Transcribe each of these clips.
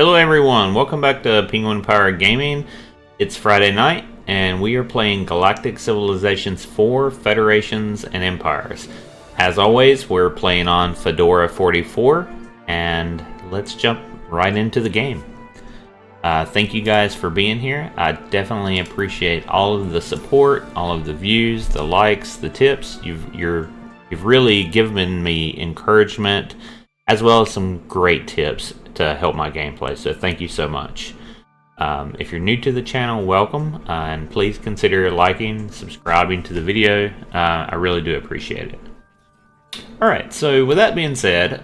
Hello everyone, welcome back to Penguin Power Gaming. It's Friday night and we are playing Galactic Civilizations 4, Federations, and Empires. As always, we're playing on Fedora 44 and let's jump right into the game. Thank you guys for being here. I definitely appreciate all of the support, all of the views, the likes, the tips. You've really given me encouragement as well as some great tips to help my gameplay, so thank you so much. If you're new to the channel, welcome, and please consider liking, subscribing to the video. I really do appreciate it. Alright, so with that being said,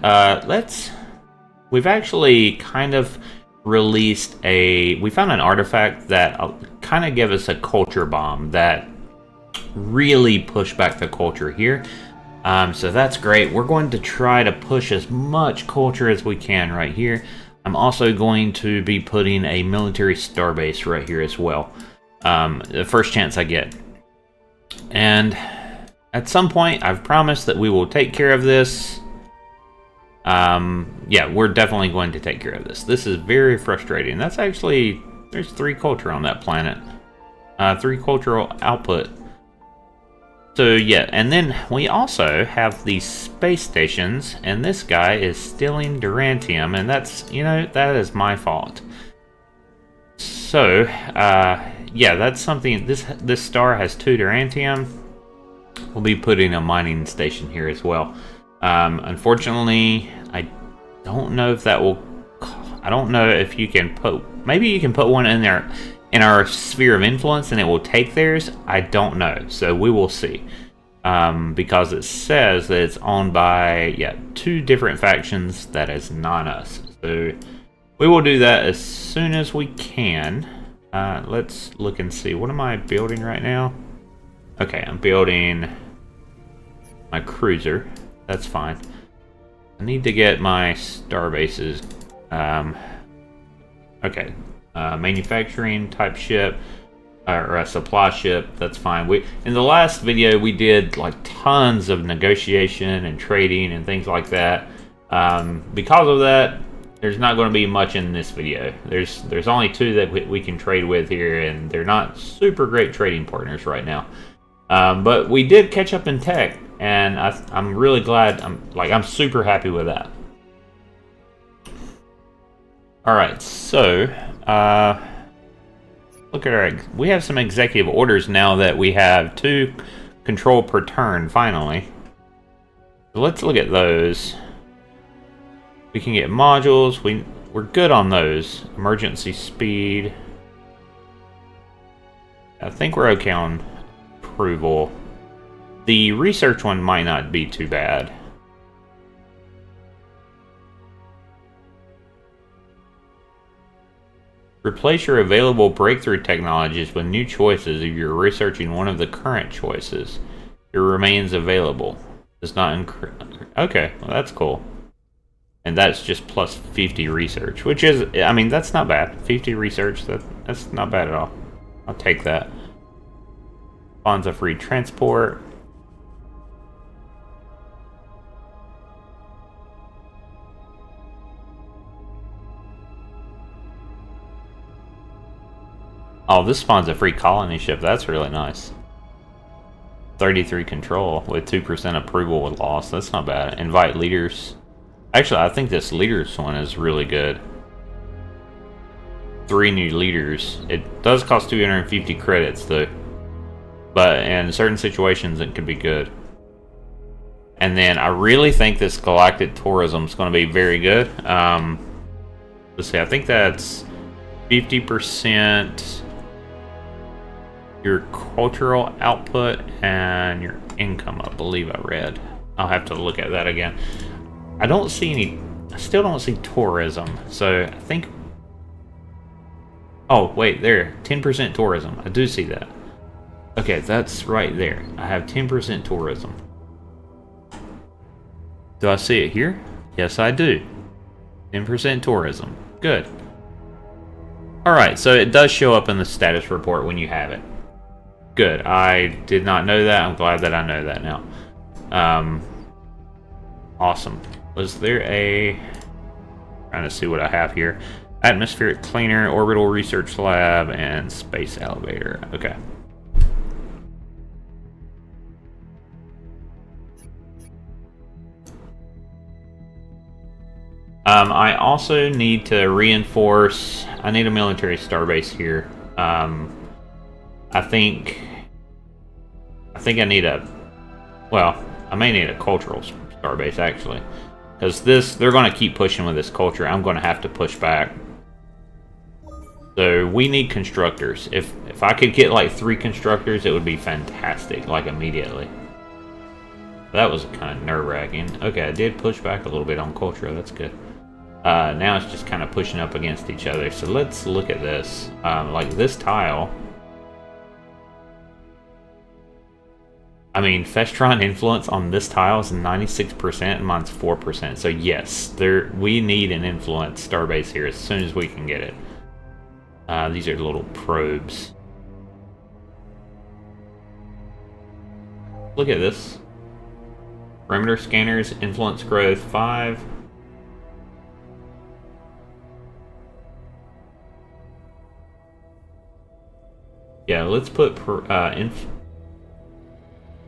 we've actually kind of released we found an artifact that kind of gave us a culture bomb that really pushed back the culture here. So that's great. We're going to try to push as much culture as we can right here. I'm also going to be putting a military starbase right here as well. The first chance I get. And at some point, I've promised that we will take care of this. Yeah, we're definitely going to take care of this. This is very frustrating. That's actually, there's 3 culture on that planet. 3 cultural output. So yeah, and then we also have these space stations, and this guy is stealing Durantium, and that's, you know, that is my fault. So, yeah, that's something, this star has 2 Durantium. We'll be putting a mining station here as well. Unfortunately, I don't know if that will, I don't know if you can put, maybe you can put one in there in our sphere of influence and it will take theirs. I don't know, so we will see. Because it says that it's owned by 2 different factions that is not us. So we will do that as soon as we can. Let's look and see. What am I building right now? Okay, I'm building my cruiser. That's fine. I need to get my star bases. Okay. Manufacturing type ship, or a supply ship, that's fine. In the last video we did like tons of negotiation and trading and things like that. Because of that, there's not going to be much in this video. There's only 2 that we can trade with here, and they're not super great trading partners right now. But we did catch up in tech, and I'm really glad. I'm super happy with that. Alright, so look at we have some executive orders now that we have 2 control per turn, finally. So let's look at those. We can get modules, we're good on those. Emergency speed. I think we're okay on approval. The research one might not be too bad. Replace your available breakthrough technologies with new choices if you're researching one of the current choices. It remains available. Does not increase. Okay, well that's cool. And that's just plus 50 research, which is, I mean, that's not bad. 50 research, that's not bad at all. I'll take that. Funds of free transport. Oh, this spawns a free colony ship. That's really nice. 33 control with 2% approval with loss. That's not bad. Invite leaders. Actually, I think this leaders one is really good. 3 new leaders. It does cost 250 credits though. But in certain situations it could be good. And then I really think this galactic tourism is going to be very good. Let's see, I think that's 50% your cultural output and your income, I believe I read. I'll have to look at that again. I still don't see tourism, so I think, oh wait, there, 10% tourism, I do see that. Okay, that's right there, I have 10% tourism. Do I see it here? Yes, I do. 10% tourism, good. Alright, so it does show up in the status report when you have it. Good. I did not know that. I'm glad that I know that now. Awesome. Was there a... trying to see what I have here. Atmospheric cleaner, orbital research lab, and space elevator. Okay. I also need to reinforce. I need a military starbase here. I think I need a. Well, I may need a cultural starbase actually, because they're going to keep pushing with this culture. I'm going to have to push back. So we need constructors. If I could get like 3 constructors, it would be fantastic, like immediately. That was kind of nerve-wracking. Okay, I did push back a little bit on culture. That's good. Now it's just kind of pushing up against each other. So let's look at this. Like this tile. I mean, Festron influence on this tile is 96% and mine's 4%. So yes, we need an influence starbase here as soon as we can get it. These are little probes. Look at this. Perimeter scanners, influence growth 5. Yeah, let's put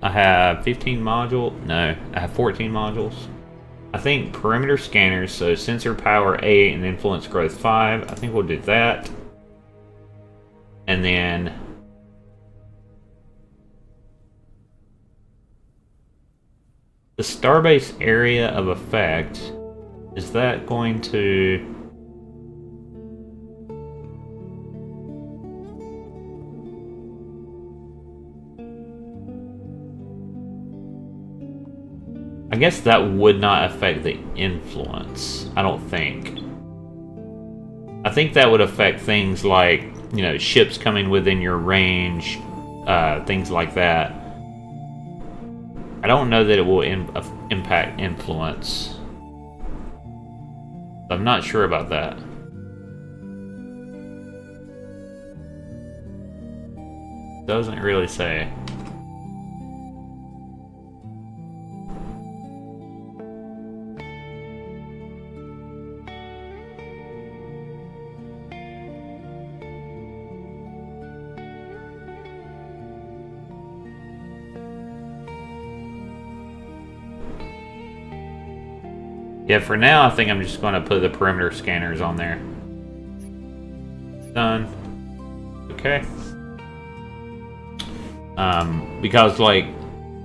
I have 15 module. No, I have 14 modules. I think perimeter scanners, so sensor power 8 and influence growth 5. I think we'll do that. And then the starbase area of effect, is that going to... I guess that would not affect the influence, I don't think. I think that would affect things like, you know, ships coming within your range, things like that. I don't know that it will impact influence. I'm not sure about that. Doesn't really say. Yeah, for now, I think I'm just going to put the perimeter scanners on there. Done. Okay. Because, like,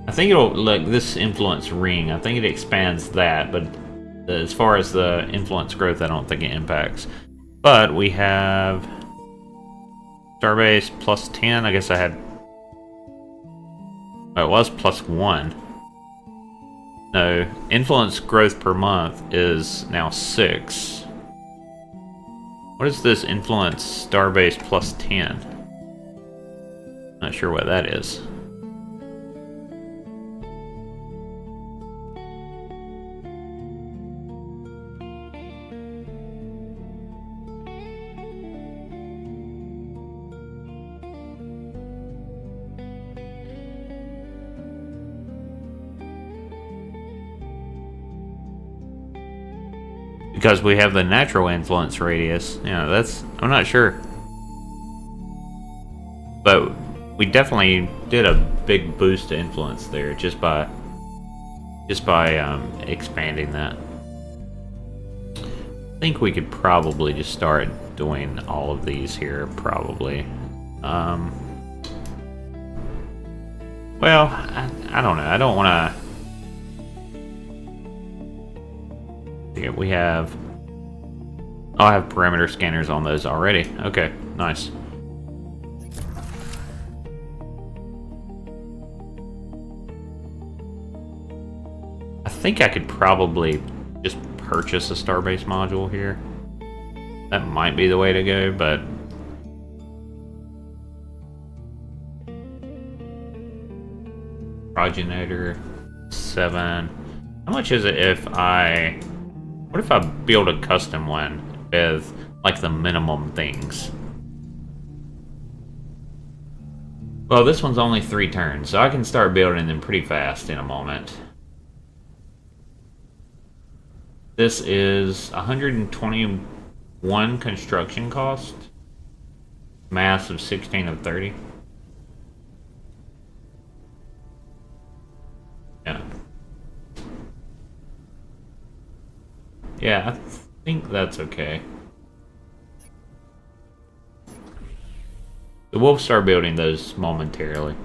I think it'll, like, this influence ring, I think it expands that, but as far as the influence growth, I don't think it impacts. But we have Starbase plus 10. I guess I had... Oh, it was plus 1. No, influence growth per month is now 6. What is this influence starbase plus 10? Not sure what that is. Because we have the natural influence radius. Yeah, that's... I'm not sure. But we definitely did a big boost to influence there just by expanding that. I think we could probably just start doing all of these here, probably. Well, I don't know. I don't want to... We have... Oh, I have perimeter scanners on those already. Okay, nice. I think I could probably just purchase a starbase module here. That might be the way to go, but... Progenitor 7. How much is it if I... What if I build a custom one with, like, the minimum things? Well, this one's only 3 turns, so I can start building them pretty fast in a moment. This is 121 1 construction cost. Mass of 16 of 30. Yeah. Yeah, I think that's okay. So we'll start building those momentarily.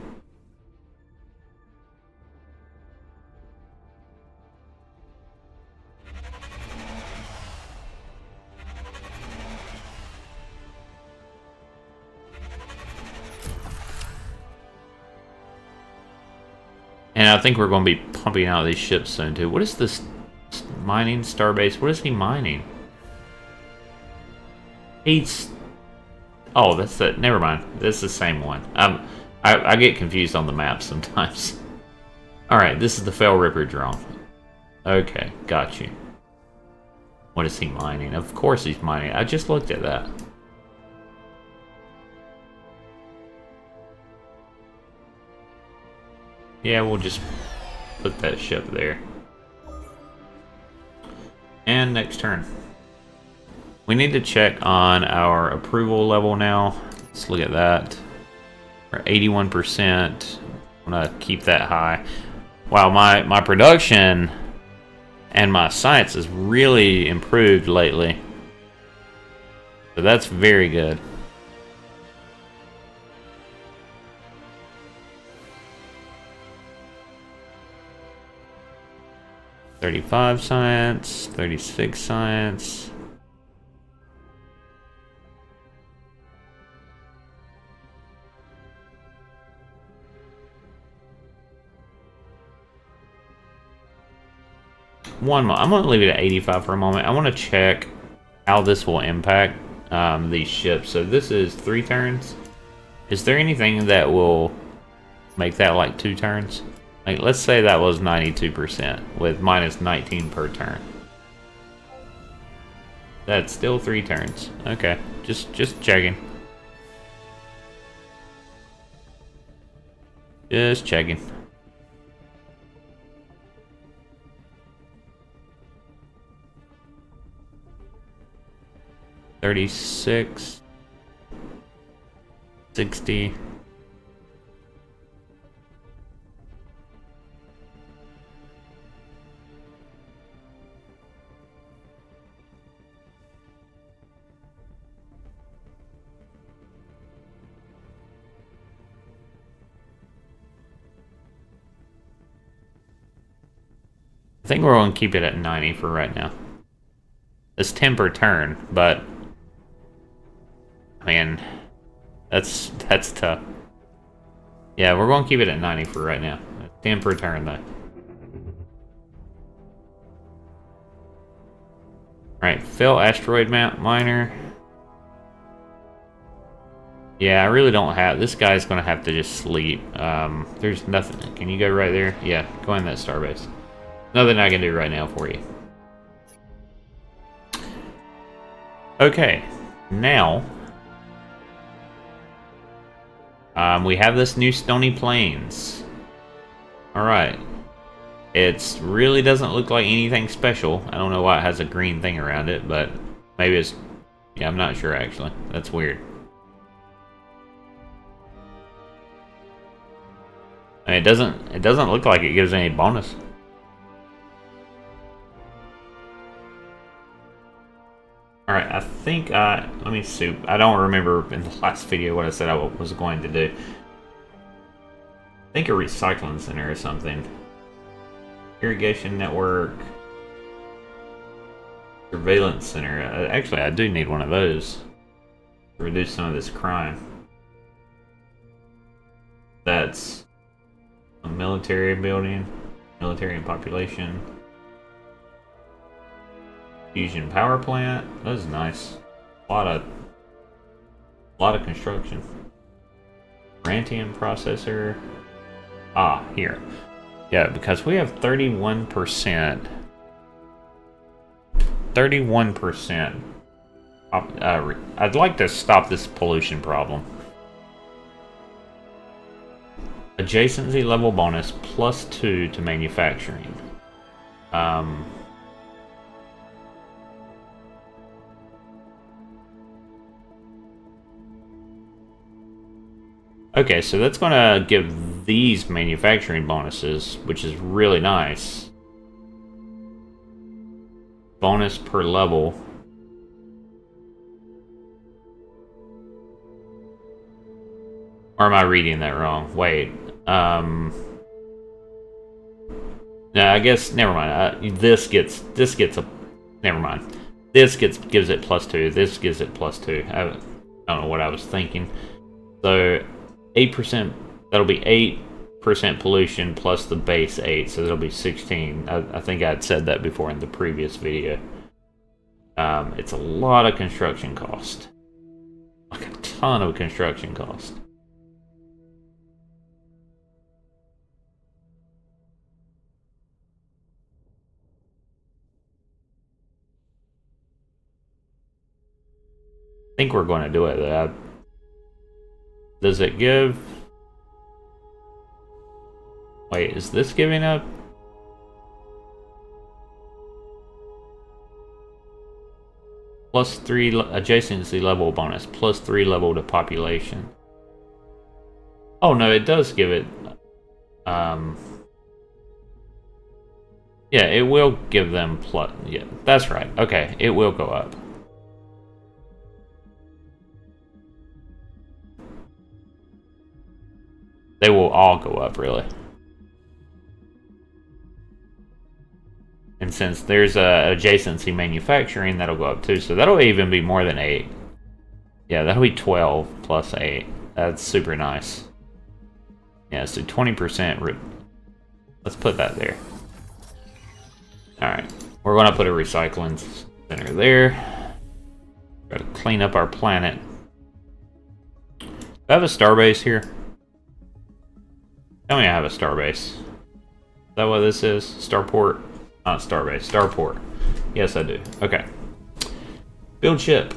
And I think we're going to be pumping out these ships soon too. What is this mining starbase? What is he mining? He's... Oh, that's it. Never mind. This is the same one. I get confused on the map sometimes. Alright, this is the Fell Ripper drone. Okay, got you. What is he mining? Of course he's mining. I just looked at that. Yeah, we'll just put that ship there. And next turn. We need to check on our approval level now. Let's look at that. We're 81%. I'm gonna keep that high. Wow, my production and my science has really improved lately. So that's very good. $35 science, 36 science. One more. I'm going to leave it at 85 for a moment. I want to check how this will impact these ships. So this is 3 turns. Is there anything that will make that like 2 turns? Like, let's say that was 92% with minus 19 per turn. That's still 3 turns. Okay, just checking. Just checking. $36, $60. I think we're going to keep it at 90 for right now. It's 10 per turn, but I mean, that's tough. Yeah, we're going to keep it at 90 for right now. 10 per turn, though. Alright, fill asteroid map miner. Yeah, I really don't have... This guy's going to have to just sleep. There's nothing... Can you go right there? Yeah, go in that starbase. Nothing I can do right now for you. Okay, now... we have this new Stony Plains. Alright. It really doesn't look like anything special. I don't know why it has a green thing around it, but maybe it's... Yeah, I'm not sure actually. That's weird. I mean, it doesn't look like it gives any bonus. Alright, I think, let me see. I don't remember in the last video what I said I was going to do. I think a recycling center or something. Irrigation network. Surveillance center. Actually, I do need one of those to reduce some of this crime. That's a military building, military and population. Fusion power plant. That is nice. A lot of construction. Rantium processor. Ah, here. Yeah, because we have 31%. 31%. I'd like to stop this pollution problem. Adjacency level bonus +2 to manufacturing. Okay, so that's going to give these manufacturing bonuses, which is really nice. Bonus per level. Or am I reading that wrong? Wait. No, I guess never mind. This gets a. Never mind. This gives it +2. This gives it +2. I don't know what I was thinking. So 8%. That'll be 8% pollution plus the base 8. So that'll be 16. I think I'd said that before in the previous video. It's a lot of construction cost. Like a ton of construction cost. I think we're going to do it. Does it give... Wait, is this giving up? +3 adjacency level bonus. +3 level to population. Oh no, it does give it... Yeah, it will give them plus... Yeah, that's right. Okay, it will go up. They will all go up, really. And since there's a adjacency manufacturing, that'll go up too. So that'll even be more than 8. Yeah, that'll be 12 plus 8. That's super nice. Yeah, so 20%. Let's put that there. Alright. We're going to put a recycling center there. Got to clean up our planet. Do I have a starbase here? Tell me I have a starbase. Is that what this is? Starport? Not starbase. Starport. Yes, I do. Okay. Build ship.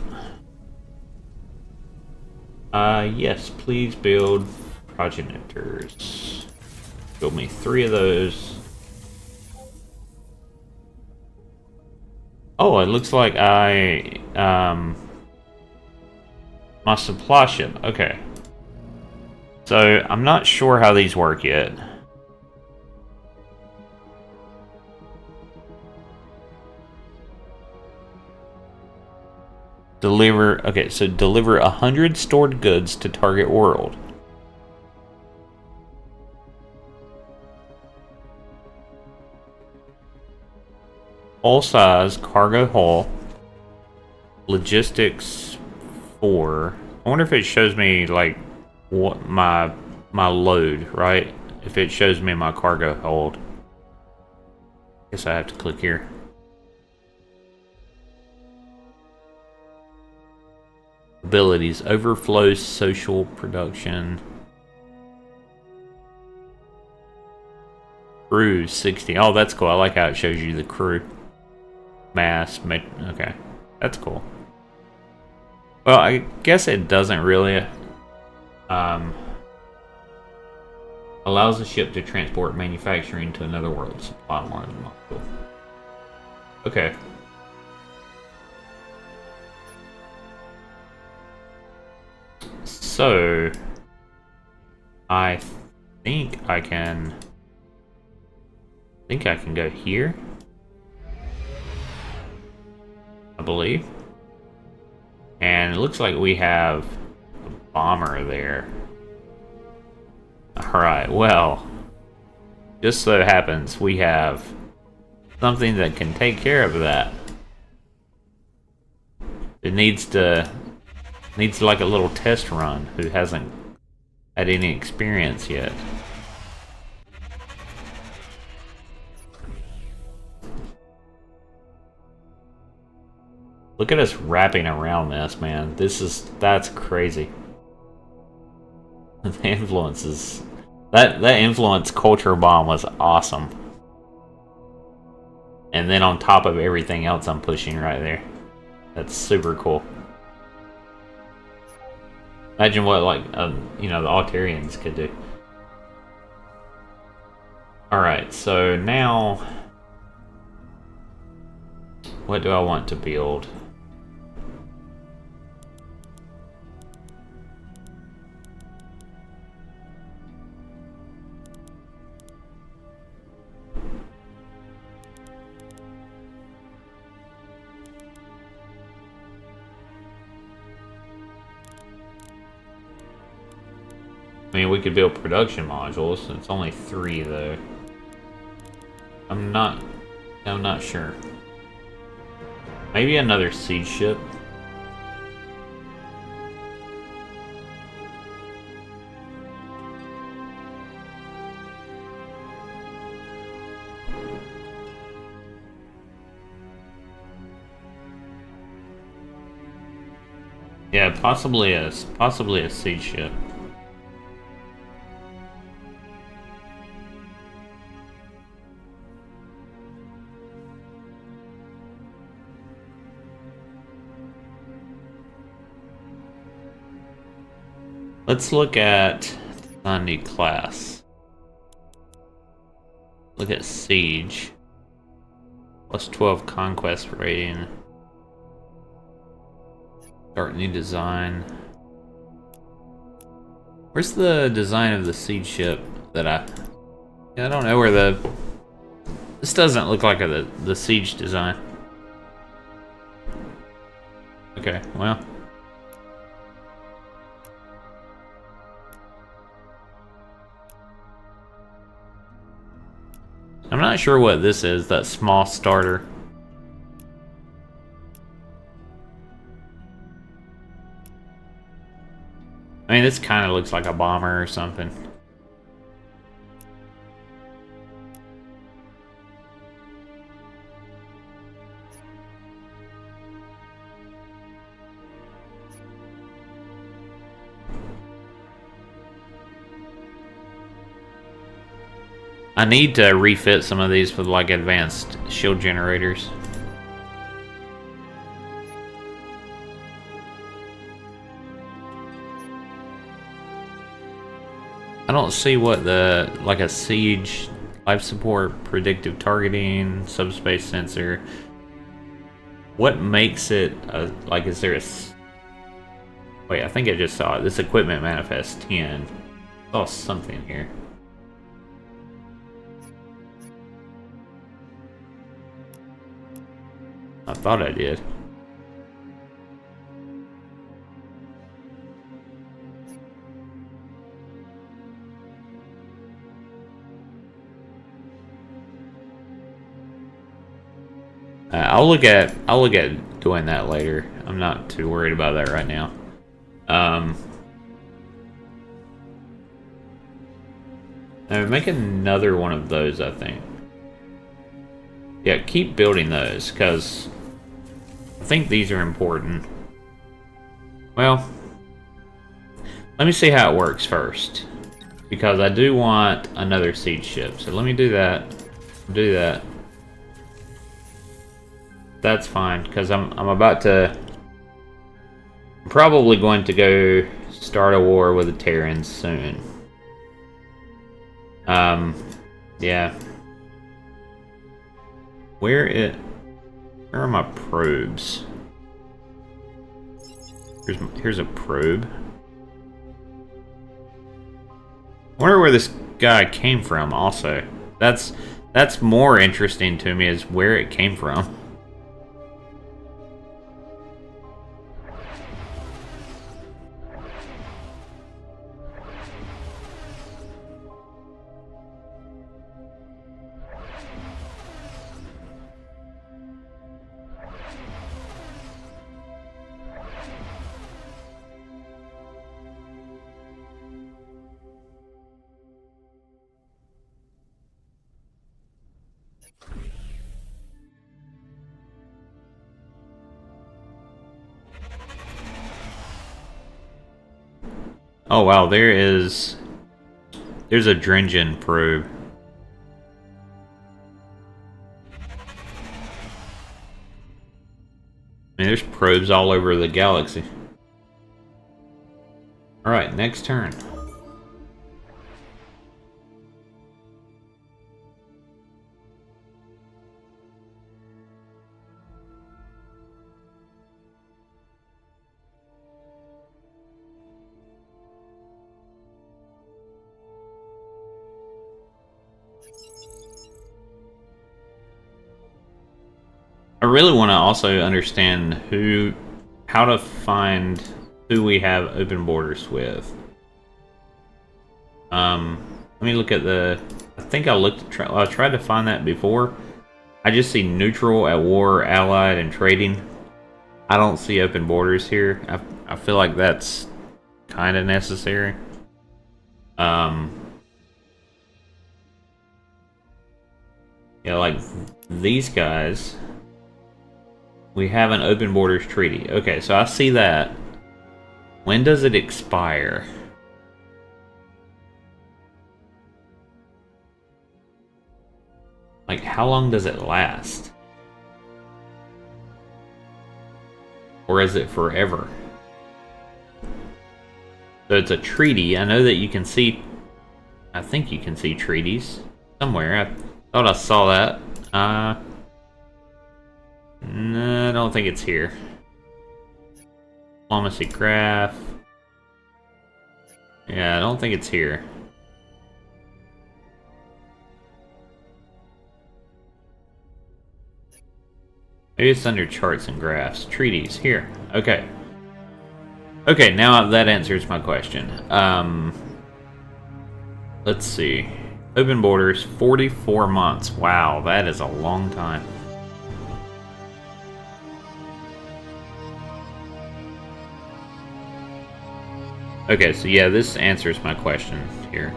Yes, please build progenitors. Build me 3 of those. Oh, it looks like my supply ship. Okay. So, I'm not sure how these work yet. Deliver... Okay, so deliver 100 stored goods to target world. All size, cargo hull, logistics 4. I wonder if it shows me, like, what my load, right? If it shows me my cargo hold. Guess I have to click here. Abilities, overflow, social, production. Crew 60. Oh, that's cool. I like how it shows you the crew. Mass, okay. That's cool. Well, I guess it doesn't really... allows the ship to transport manufacturing to another world. Supply more than cool. Okay. So, I think I can go here. I believe. And it looks like we have a bomber there. Alright, well, just so happens we have something that can take care of that. It needs like a little test run who hasn't had any experience yet. Look at us wrapping around this, man. That's crazy. The influences, that influence culture bomb was awesome. And then on top of everything else I'm pushing right there. That's super cool. Imagine what, like, you know, the Altarians could do. Alright, so now... what do I want to build? I mean, we could build production modules. It's only 3 though. I'm not sure. Maybe another siege ship. Yeah, possibly a siege ship. Let's look at Thundy class. Look at siege. Plus 12 conquest rating. Start new design. Where's the design of the siege ship that I don't know where this doesn't look like the siege design. Okay, well. I'm not sure what this is, that small starter. I mean, this kind of looks like a bomber or something. I need to refit some of these with like advanced shield generators. I don't see what like a siege, life support, predictive targeting, subspace sensor. What makes it like, is there a... Wait, I think I just saw it. This equipment manifest 10. I saw something here. I thought I did. I'll look at doing that later. I'm not too worried about that right now. Make another one of those, I think. Yeah, keep building those, because I think these are important. Well, let me see how it works first, because I do want another siege ship. So let me do that. Do that. That's fine, because I'm about to... I'm probably going to go start a war with the Terrans soon. Yeah. Where are my probes? Here's a probe. I wonder where this guy came from also. That's more interesting to me, is where it came from. Oh wow, there's a Drengen probe. I mean, there's probes all over the galaxy. Alright, next turn. I really want to also understand how to find who we have open borders with. Let me look at the... I think I looked at... I tried to find that before. I just see neutral, at war, allied, and trading. I don't see open borders here. I feel like that's kind of necessary. Yeah, like these guys. We have an open borders treaty. Okay, so I see that. When does it expire? Like, how long does it last? Or is it forever? So it's a treaty. I know that you can see... I think you can see treaties somewhere. I thought I saw that. No, I don't think it's here. Diplomacy graph. Yeah, I don't think it's here. Maybe it's under charts and graphs. Treaties, here. Okay. Okay, now that answers my question. Let's see. Open borders, 44 months. Wow, that is a long time. Okay, so yeah, this answers my question here.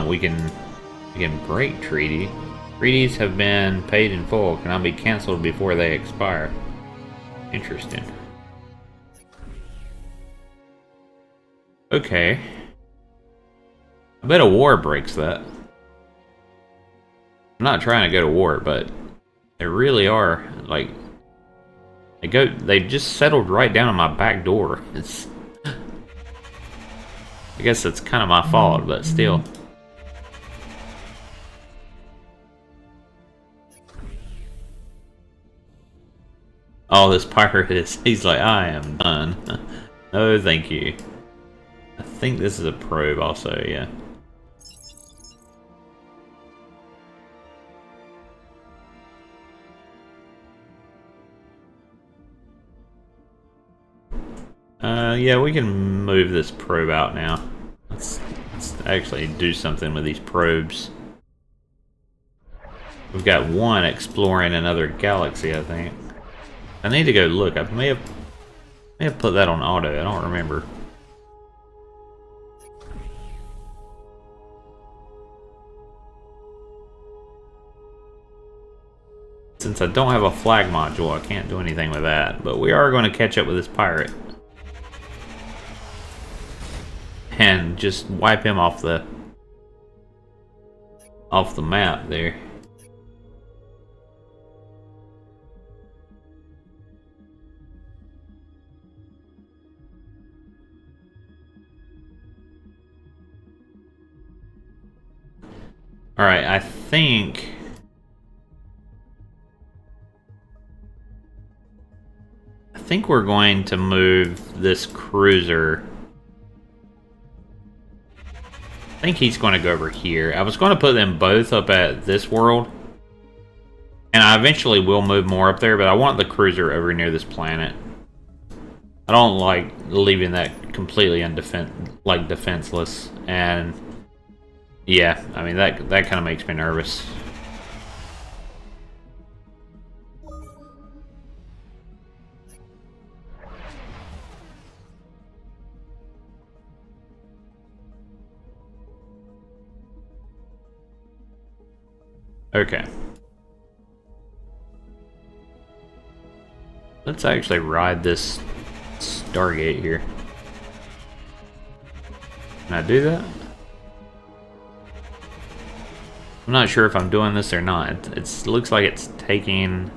We can break treaty. Treaties have been paid in full, cannot be cancelled before they expire. Interesting. Okay. I bet a war breaks that. I'm not trying to go to war, but they really are, like... They just settled right down on my back door. It's... I guess it's kind of my fault, but still. Oh, this pirate is... He's like, I am done. No, thank you. I think this is a probe also, yeah. Yeah, we can move this probe out now. Let's actually do something with these probes. We've got one exploring another galaxy, I think. I need to go look. I may have put that on auto. I don't remember. Since I don't have a flag module, I can't do anything with that. But we are going to catch up with this pirate. And just wipe him off the map there. All right, I think we're going to move this cruiser. I think he's going to go over here. I was going to put them both up at this world. And I eventually will move more up there, but I want the cruiser over near this planet. I don't like leaving that completely defenseless. And yeah, I mean, that kind of makes me nervous. Okay. Let's actually ride this Stargate here. Can I do that? I'm not sure if I'm doing this or not. It looks like it's taking...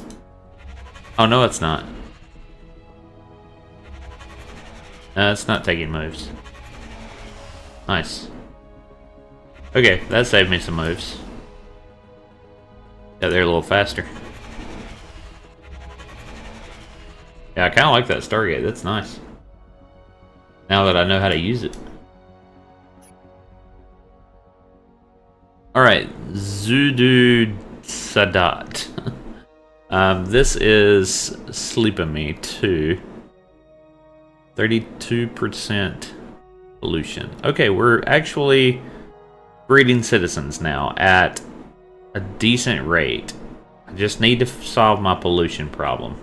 Oh, no, it's not. No, it's not taking moves. Nice. Okay, that saved me some moves. Got there a little faster. Yeah, I kind of like that Stargate. That's nice. Now that I know how to use it. Alright, Zudu Sadat. This is Sleep of Me 2. 32% pollution. Okay, we're actually breeding citizens now at a decent rate. I just need to solve my pollution problem.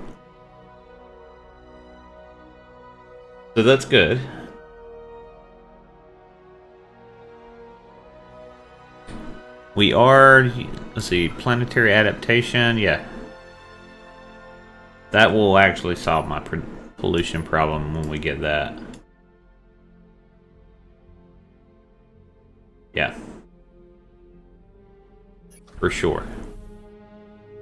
So that's good. We are, let's see, planetary adaptation, yeah. That will actually solve my pollution problem when we get that. Yeah. For sure.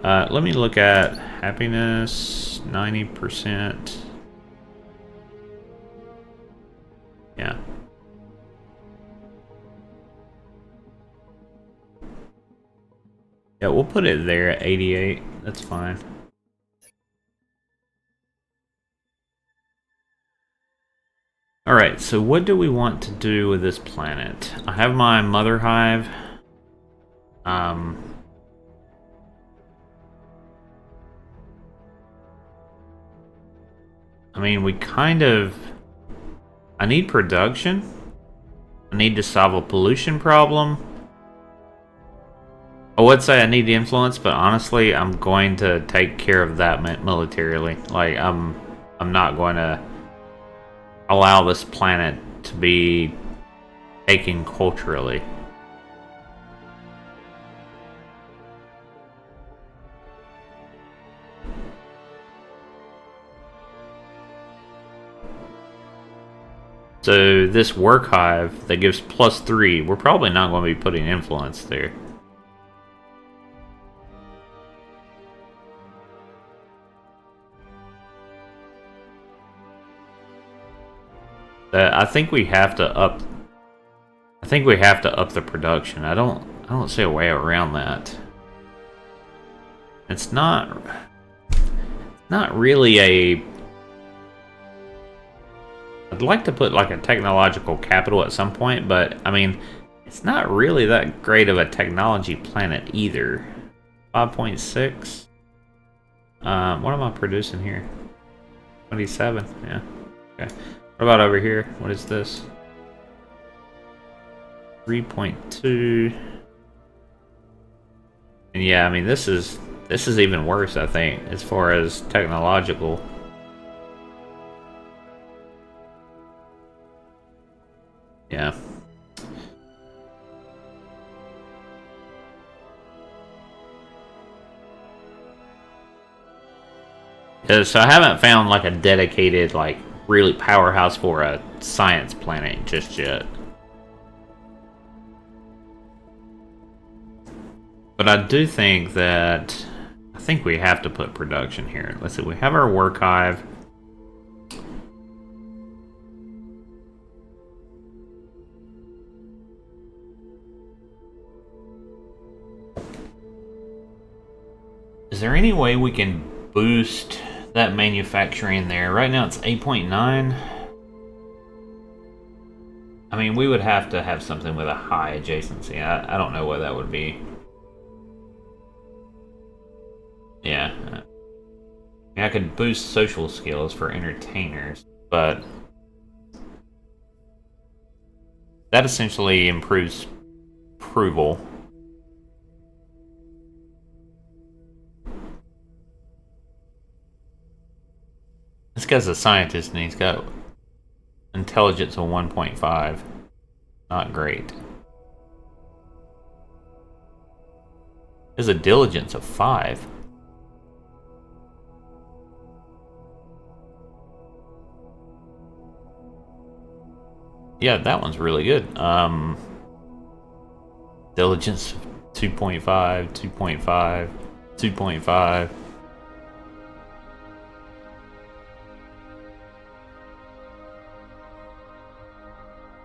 Let me look at happiness, 90%. Yeah. Yeah, we'll put it there at 88. That's fine. Alright, so what do we want to do with this planet? I have my mother hive. I mean, we kind of... I need production. I need to solve a pollution problem. I would say I need influence, but honestly, I'm going to take care of that militarily. Like, I'm not going to allow this planet to be taken culturally. So this work hive that gives +3, we're probably not going to be putting influence there. I think we have to up. I think we have to up the production. I don't see a way around that. It's not really a... I'd like to put like a technological capital at some point, but I mean, it's not really that great of a technology planet either. 5.6. What am I producing here? 27. Yeah. Okay. What about over here? What is this? 3.2. And yeah, I mean, this is even worse, I think, as far as technological. Yeah. So I haven't found like a dedicated, like, really powerhouse for a science planet just yet. But I do think that... I think we have to put production here. Let's see, we have our work hive. Is there any way we can boost that manufacturing there? Right now it's 8.9. I mean, we would have to have something with a high adjacency. I don't know what that would be. Yeah. I could boost social skills for entertainers, but that essentially improves approval. This guy's a scientist and he's got intelligence of 1.5. Not great. There's a diligence of 5. Yeah, that one's really good. Diligence 2.5, 2.5, 2.5.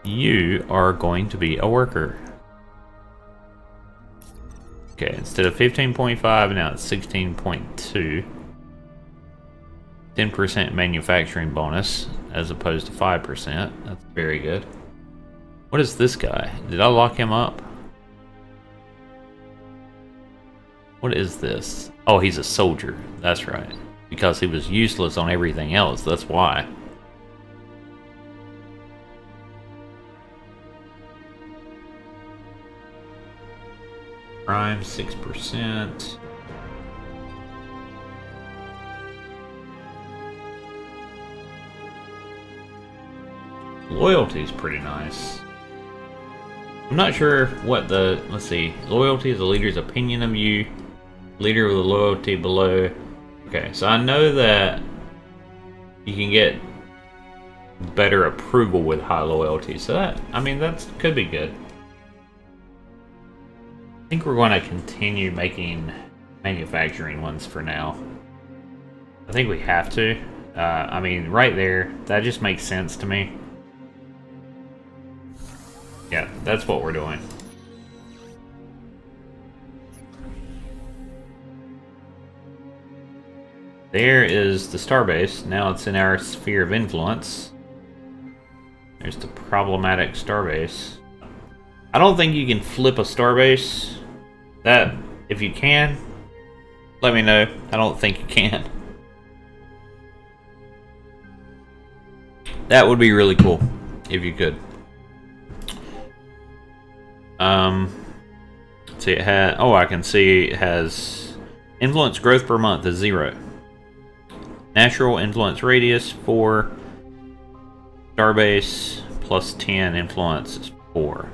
You are going to be a worker. Okay, instead of 15.5, now it's 16.2. 10% manufacturing bonus as opposed to 5%. That's very good. What is this guy? Did I lock him up? What is this? Oh, he's a soldier. That's right. Because he was useless on everything else. That's why. crime 6%. Loyalty is pretty nice. I'm not sure what the, let's see, loyalty is the leader's opinion of you. Leader with the loyalty below. Okay, so I know that you can get better approval with high loyalty. So that, I mean, that could be good. I think we're going to continue making manufacturing ones for now. I think we have to. I mean, right there, that just makes sense to me. Yeah, that's what we're doing. There is the starbase. Now it's in our sphere of influence. There's the problematic starbase. I don't think you can flip a starbase. That, if you can, let me know. I don't think you can. That would be really cool if you could. See, it had. Oh, I can see it has influence growth per month is 0. Natural influence radius 4. Starbase plus 10 influence is 4.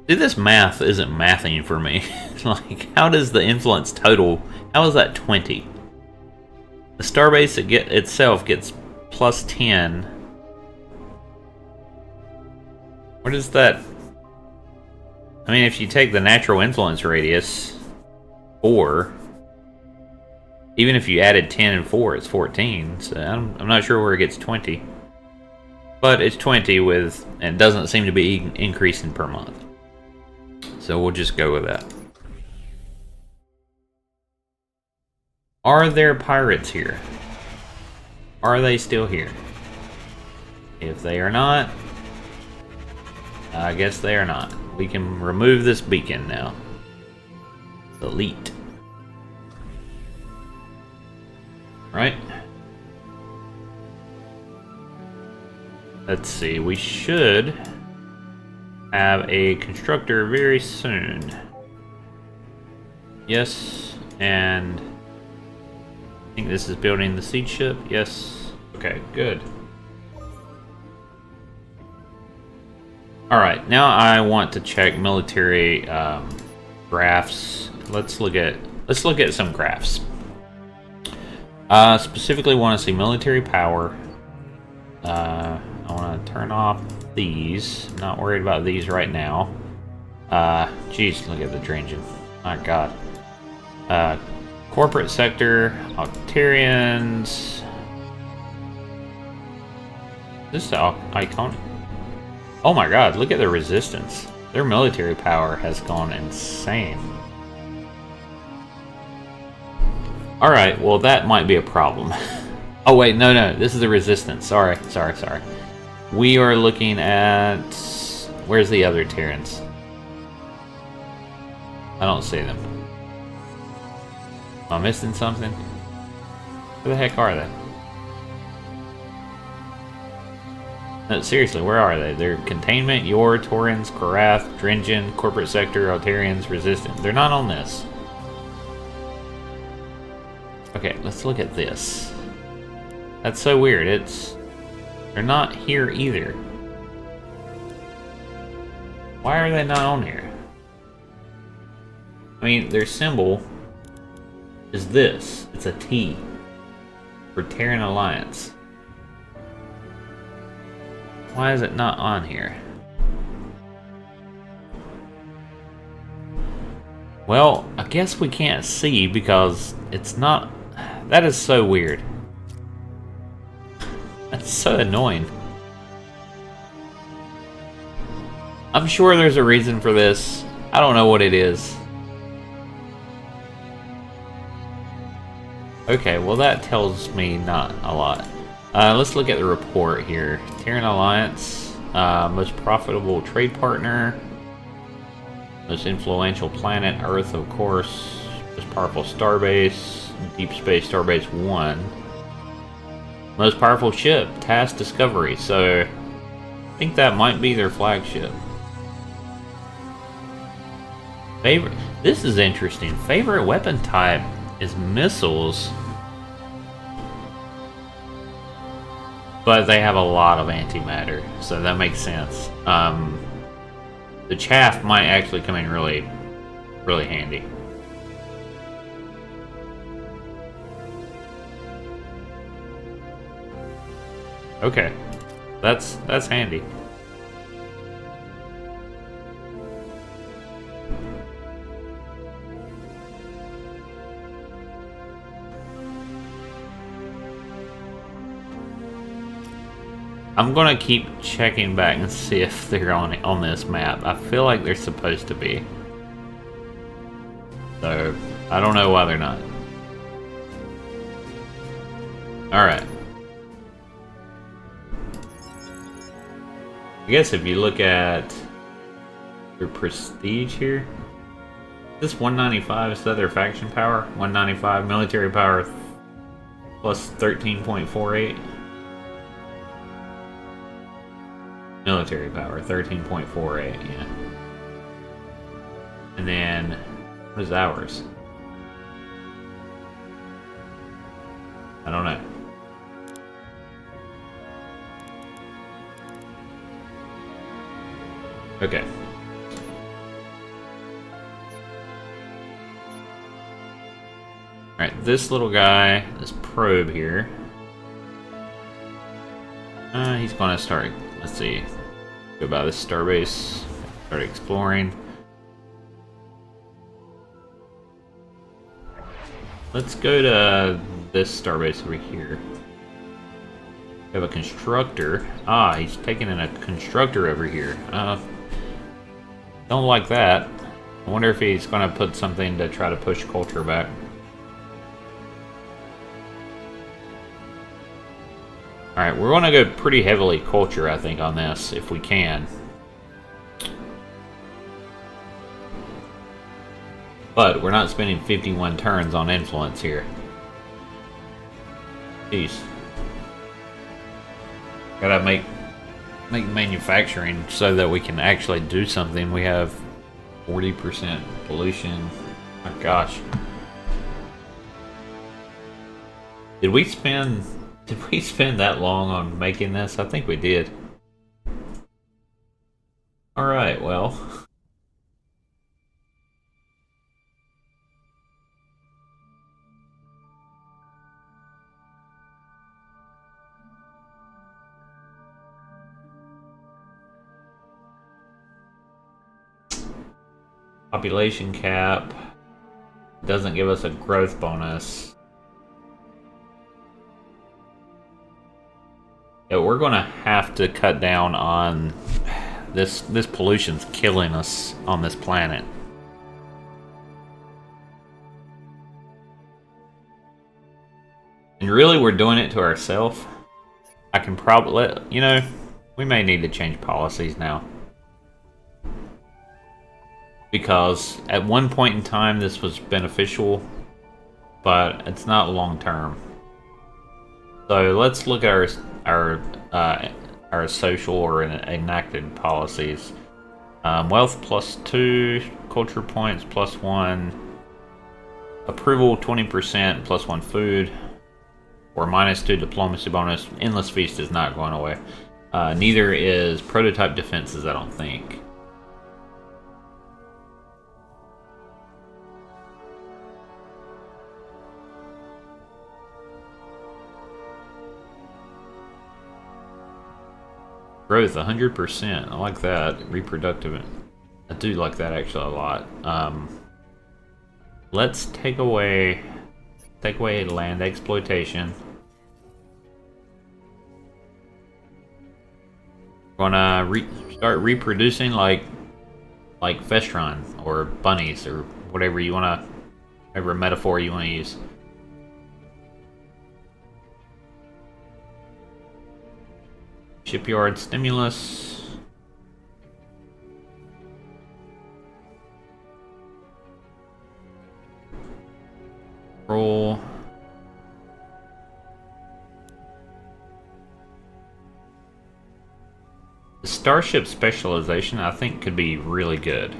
See, this math isn't mathing for me. Like, how does the influence total? How is that 20? The starbase itself gets plus 10. What is that? I mean, if you take the natural influence radius, 4, even if you added 10 and 4, it's 14. So I'm not sure where it gets 20. But it's 20 with, and it doesn't seem to be increasing per month. So we'll just go with that. Are there pirates here? Are they still here? If they are not, I guess they are not. We can remove this beacon now. Delete. Right? Let's see, we should have a constructor very soon. Yes, and I think this is building the siege ship. Yes. Okay, good. Alright, now I want to check military graphs. Let's look at some graphs. Specifically want to see military power. I want to turn off these. I'm not worried about these right now. Geez, look at the dredging. My god. Corporate sector, Octarians. This is iconic. Oh my god, look at their resistance. Their military power has gone insane. Alright, well that might be a problem. Oh wait, no, this is the resistance. Sorry. We are looking at... Where's the other Terrans? I don't see them. Am I missing something? Where the heck are they? No, seriously, where are they? They're Containment, Yor, Taurans, Korath, Drengen, Corporate Sector, Altarians, Resistant. They're not on this. Okay, let's look at this. That's so weird. They're not here either. Why are they not on here? I mean, their symbol is this. It's a T for Terran Alliance. Why is it not on here? Well, I guess we can't see because it's not... That is so weird. That's so annoying. I'm sure there's a reason for this. I don't know what it is. Okay, well that tells me not a lot. Let's look at the report here. Terran Alliance, most profitable trade partner, most influential planet, Earth of course, most powerful starbase, Deep Space Starbase 1, most powerful ship, Task Discovery, so I think that might be their flagship. Favorite. This is interesting. Favorite weapon type is missiles, but they have a lot of antimatter, so that makes sense. The chaff might actually come in really, really handy. Okay, that's handy. I'm gonna keep checking back and see if they're on this map. I feel like they're supposed to be. So, I don't know why they're not. Alright. I guess if you look at their prestige here, this 195 is that their faction power? 195 military power plus 13.48. Military power, 13.48, yeah. And then, what is ours? I don't know. Okay. Alright, this little guy, this probe here. He's gonna start, let's see, go by this starbase, start exploring. Let's go to this starbase over here. We have a constructor. Ah, he's taking in a constructor over here. Don't like that. I wonder if he's gonna put something to try to push culture back. Alright, we're gonna go pretty heavily culture, I think, on this, if we can. But we're not spending 51 turns on influence here. Jeez. Gotta make manufacturing so that we can actually do something. We have 40% pollution. My gosh. Did we spend that long on making this? I think we did. Alright, well. Population cap doesn't give us a growth bonus. Yeah, we're gonna have to cut down on this. This pollution's killing us on this planet. And really, we're doing it to ourselves. I can probably, you know, we may need to change policies now. Because at one point in time this was beneficial, but it's not long term. So let's look at our social or enacted policies. Wealth +2, culture points +1, approval 20% +1 food, or -2 diplomacy bonus. Endless feast is not going away. Neither is prototype defenses, I don't think. Growth 100%. I like that. Reproductive. I do like that actually a lot. Let's take away land exploitation. Gonna start reproducing like Festron or bunnies or whatever you wanna, whatever metaphor you wanna use. Shipyard stimulus. Roll. The starship specialization, I think, could be really good.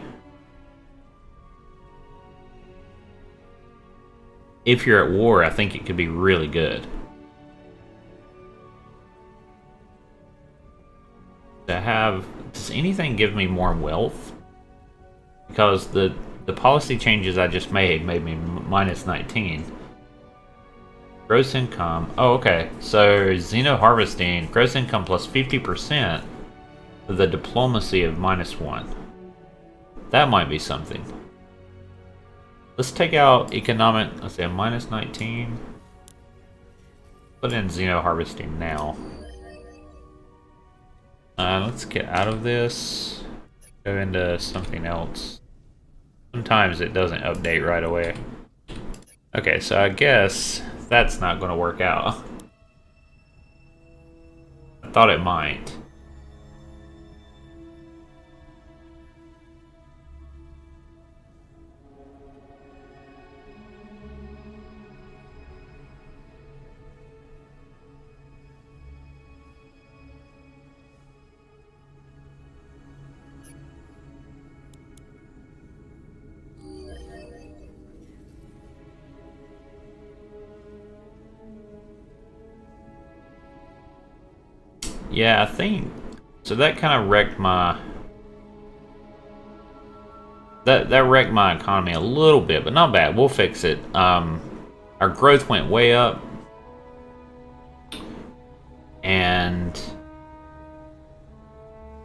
if you're at war, I think it could be really good. Does anything give me more wealth? Because the policy changes I just made me minus 19. Gross income. Oh, okay. So Xeno harvesting, gross income plus 50%. The diplomacy of -1. That might be something. Let's take out economic. Let's say minus 19. Put in Xeno harvesting now. Let's get out of this. Go into something else. Sometimes it doesn't update right away. Okay, so I guess that's not going to work out. I thought it might. Yeah, I think so. That kind of wrecked my that wrecked my economy a little bit, but not bad. We'll fix it. Our growth went way up, and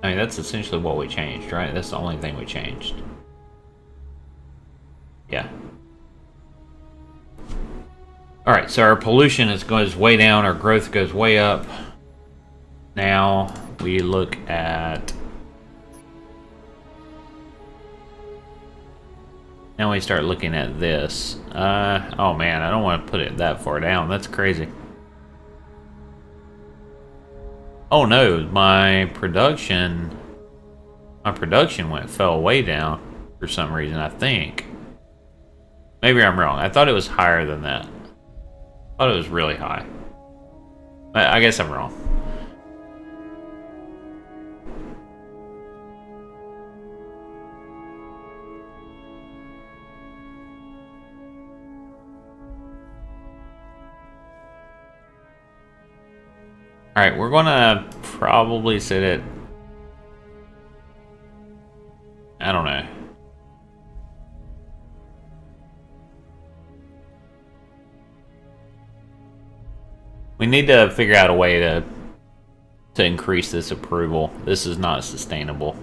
I mean that's essentially what we changed, right? That's the only thing we changed. Yeah. All right. So our pollution goes way down. Our growth goes way up. Now we look at. Now we start looking at this. Oh man, I don't want to put it that far down. That's crazy. Oh no, my production fell way down for some reason, I think. Maybe I'm wrong. I thought it was higher than that. I thought it was really high. I guess I'm wrong. Alright, we're gonna probably set it. I don't know. We need to figure out a way to increase this approval. This is not sustainable.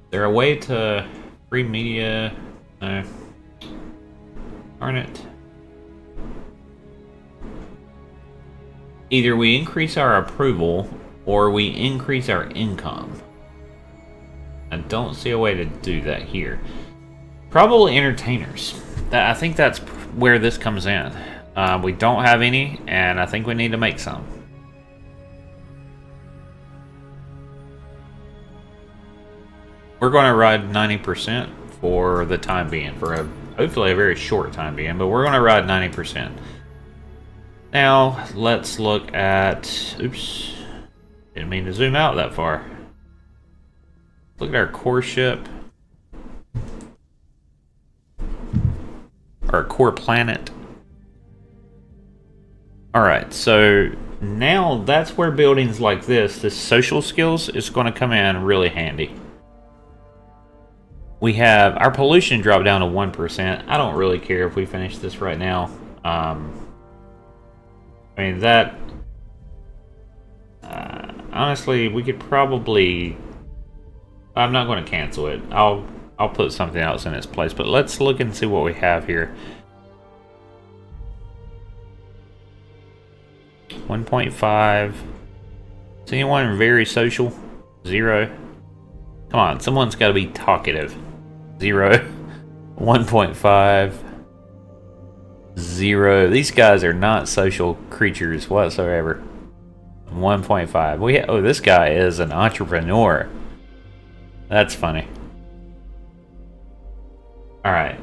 Is there a way to free media? No. Darn it. Either we increase our approval or we increase our income. I don't see a way to do that here. Probably entertainers. I think that's where this comes in. We don't have any, and I think we need to make some. We're going to ride 90% for the time being, for hopefully a very short time being, but we're going to ride 90%. Now, let's look at... Oops. Didn't mean to zoom out that far. Look at our core ship. Our core planet. Alright, so now that's where buildings like this social skills, is going to come in really handy. We have our pollution dropped down to 1%. I don't really care if we finish this right now. I mean, that... honestly, we could probably... I'm not going to cancel it. I'll put something else in its place. But let's look and see what we have here. 1.5. Is anyone very social? 0. Come on, someone's got to be talkative. 0. 1.5. 0. These guys are not social creatures whatsoever. 1.5. Oh, this guy is an entrepreneur. That's funny. Alright.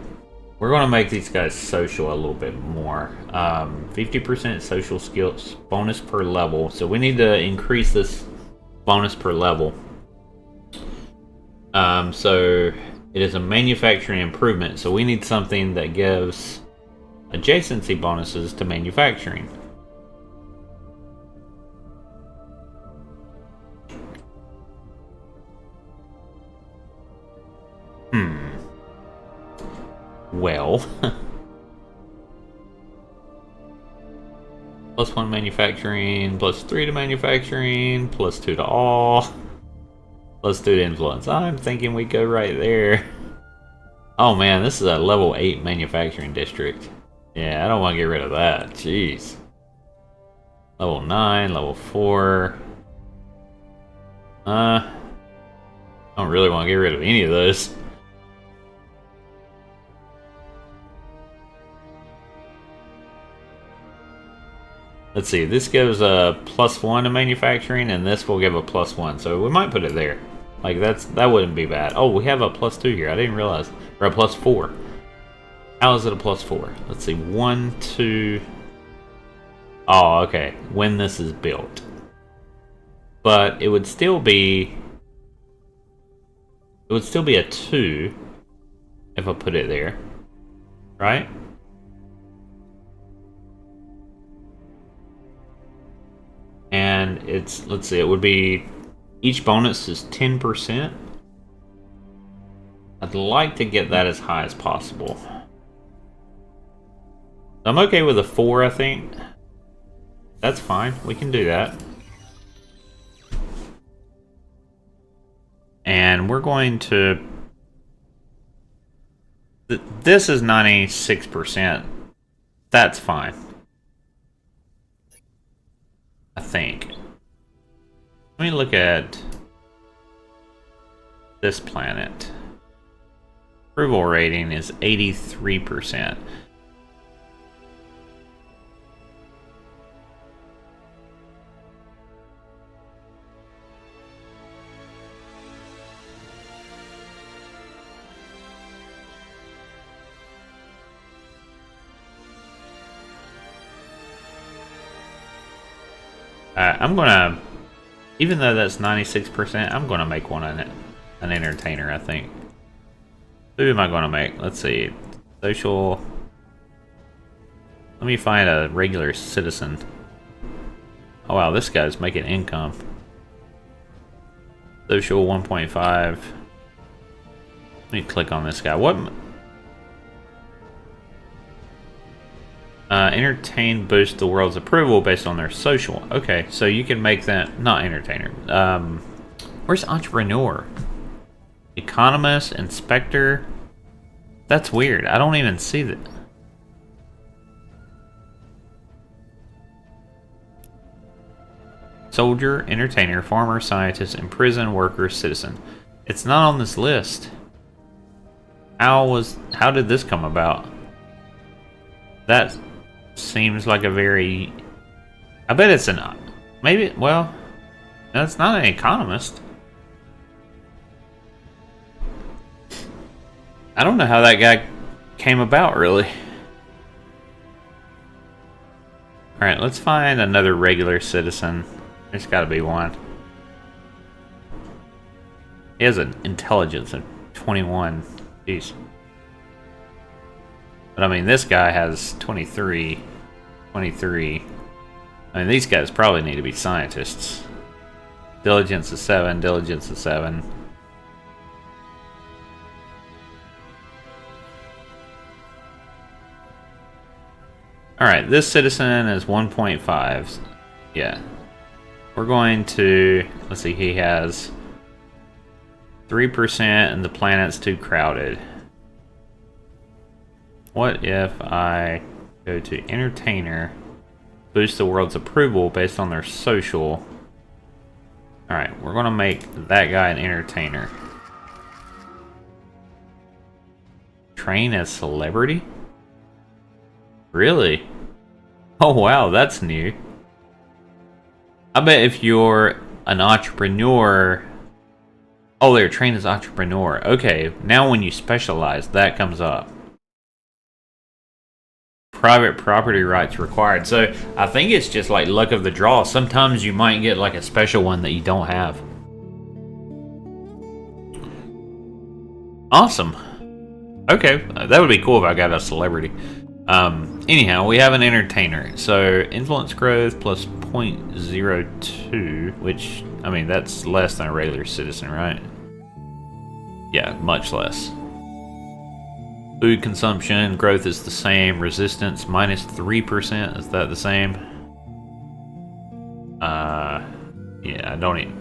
We're going to make these guys social a little bit more. 50% social skills bonus per level. So we need to increase this bonus per level. So It is a manufacturing improvement, so we need something that gives adjacency bonuses to manufacturing. Well, +1 manufacturing, +3 to manufacturing, +2 to all, +2 to influence. I'm thinking we go right there. Oh man, this is a level 8 manufacturing district. Yeah, I don't want to get rid of that. Jeez. Level 9, level 4. I don't really want to get rid of any of those. Let's see, this gives a +1 to manufacturing, and this will give a +1, so we might put it there. Like, that wouldn't be bad. Oh, we have a +2 here, I didn't realize. Or a +4. How is it a +4? Let's see, 1, 2... Oh, okay, when this is built. But it would still be... It would still be a 2 if I put it there. Right? And it's, let's see, it would be, each bonus is 10%. I'd like to get that as high as possible. I'm okay with a 4, I think. That's fine, we can do that. And we're going to... This is 96%. That's fine. I think. Let me look at this planet. Approval rating is 83%. I'm gonna, even though that's 96%, I'm gonna make one an entertainer, I think. Who am I gonna make? Let's see. Social. Let me find a regular citizen. Oh wow, this guy's making income. Social 1.5. Let me click on this guy. What? Entertain boost the world's approval based on their social. Okay, so you can make that, not entertainer. Where's entrepreneur? Economist, inspector. That's weird. I don't even see that. Soldier, entertainer, farmer, scientist, imprison, worker, citizen. It's not on this list. How did this come about? That seems like a very... I bet it's an... Maybe, well... No, it's not an economist. I don't know how that guy came about, really. Alright, let's find another regular citizen. There's gotta be one. He has an intelligence of 21. Jeez. But I mean, this guy has 23. 23. I mean, these guys probably need to be scientists. Diligence is 7. Diligence is 7. Alright, this citizen is 1.5. Yeah. We're going to... Let's see, he has 3% and the planet's too crowded. What if I go to entertainer, boost the world's approval based on their social? Alright, we're going to make that guy an entertainer. Train as celebrity? Really? Oh wow, that's new. I bet if you're an entrepreneur... Oh, they're trained as entrepreneur. Okay, now when you specialize, that comes up. Private property rights required. So I think it's just like luck of the draw. Sometimes you might get like a special one that you don't have. Awesome. Okay, that would be cool if I got a celebrity. Anyhow, we have an entertainer. So influence growth plus 0.02, which, I mean, that's less than a regular citizen, right? Yeah, much less. Food consumption growth is the same. Resistance minus 3%. Is that the same? Yeah, I don't even.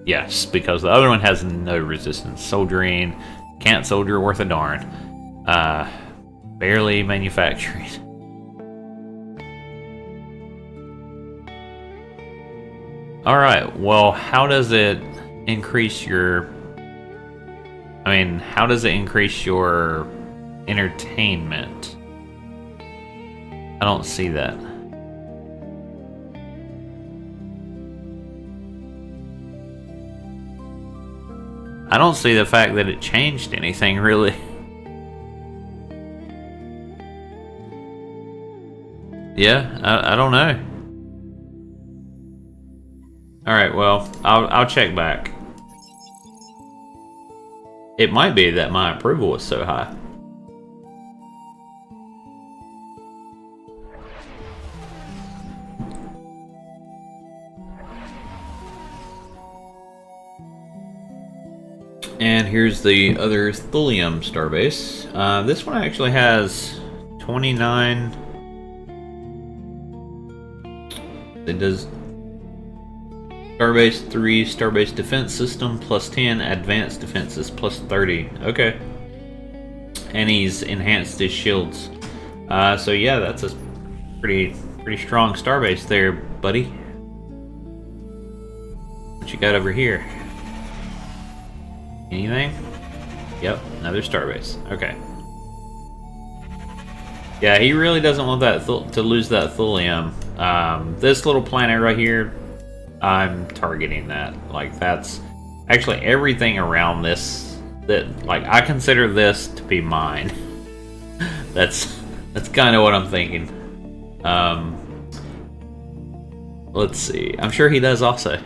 Yes, because the other one has no resistance. Soldiering, can't soldier worth a darn. Barely manufacturing. Alright, well, how does it increase your... I mean, how does it increase your entertainment? I don't see that. I don't see the fact that it changed anything, really. Yeah, I don't know. Alright, well, I'll check back. It might be that my approval was so high. And here's the other thulium starbase. This one actually has 29. It does Starbase 3, Starbase Defense System plus 10, Advanced Defenses plus 30. Okay. And he's enhanced his shields. So yeah, that's a pretty strong starbase there, buddy. What you got over here? Anything? Yep, another starbase. Okay. Yeah, he really doesn't want that to lose that thulium. This little planet right here, I'm targeting that. Like, that's actually everything around this. That, like, I consider this to be mine. That's kind of what I'm thinking. Let's see. I'm sure he does also.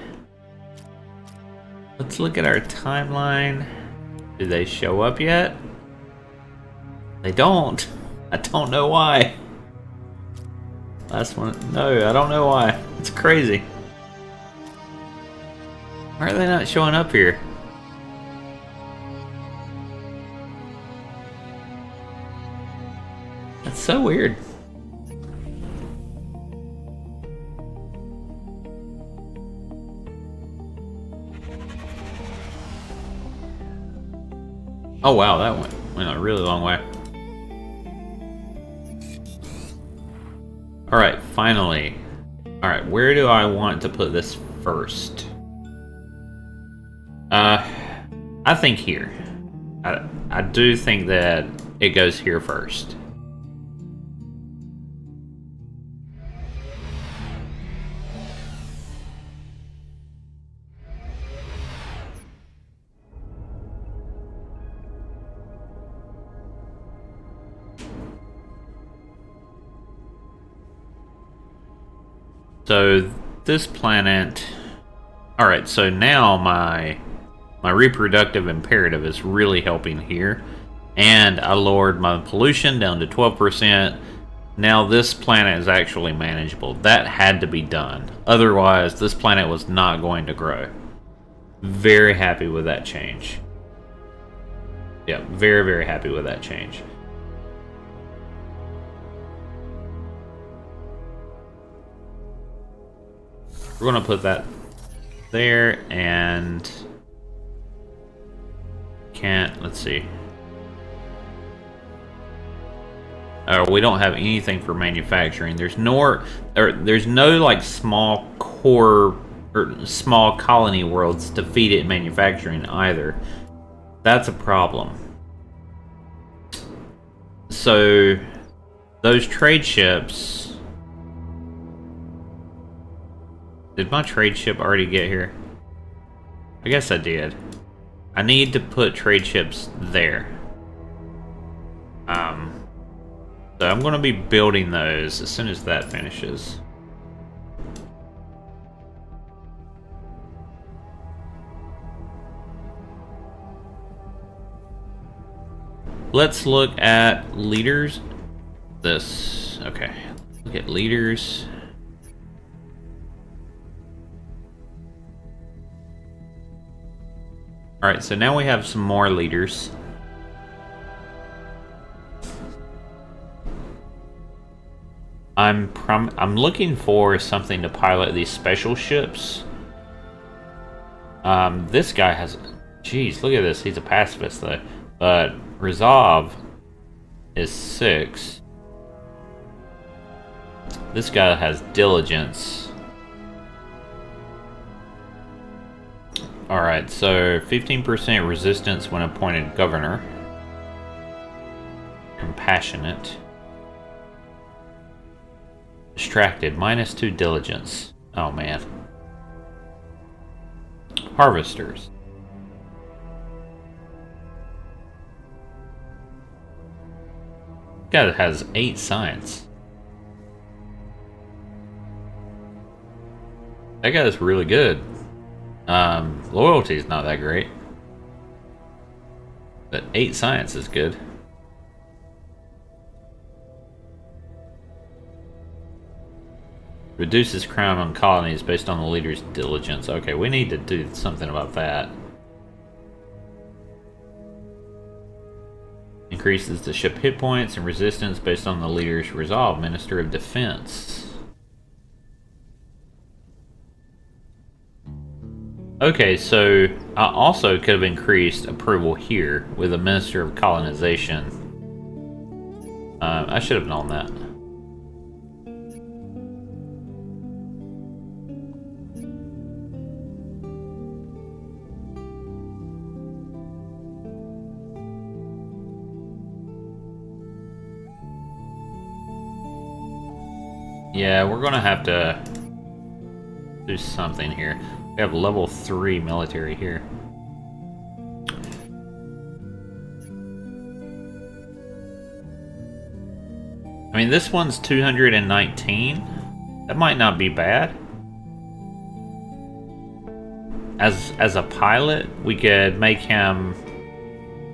Let's look at our timeline. Do they show up yet? They don't. I don't know why. Last one. No, I don't know why. It's crazy. Why are they not showing up here? That's so weird. Oh wow, that went a really long way. Alright, finally. Alright, where do I want to put this first? I think here. I do think that it goes here first. So this planet, all right, so now my reproductive imperative is really helping here, and I lowered my pollution down to 12%. Now this planet is actually manageable. That had to be done, otherwise this planet was not going to grow. Very happy with that change. Yeah, very happy with that change. We're gonna put that there, and let's see. We don't have anything for manufacturing. There's no like small core or small colony worlds to feed it manufacturing either. That's a problem. So those trade ships. Did my trade ship already get here? I guess I did. I need to put trade ships there. So I'm going to be building those as soon as that finishes. Let's look at leaders. Okay. Look at leaders. Alright, so now we have some more leaders. I'm looking for something to pilot these special ships. This guy has... Jeez, look at this. He's a pacifist, though. But Resolve is 6. This guy has Diligence. Alright, so 15% resistance when appointed governor. Compassionate. Distracted, -2 diligence. Oh man. Harvesters. Guy has 8 science. That guy's really good. Loyalty is not that great. But 8 science is good. Reduces crime on colonies based on the leader's diligence. Okay, we need to do something about that. Increases the ship hit points and resistance based on the leader's resolve. Minister of Defense. Okay, so I also could have increased approval here with a Minister of Colonization. I should have known that. Yeah, we're gonna have to do something here. We have level 3 military here. I mean, this one's 219. That might not be bad. As a pilot, we could make him...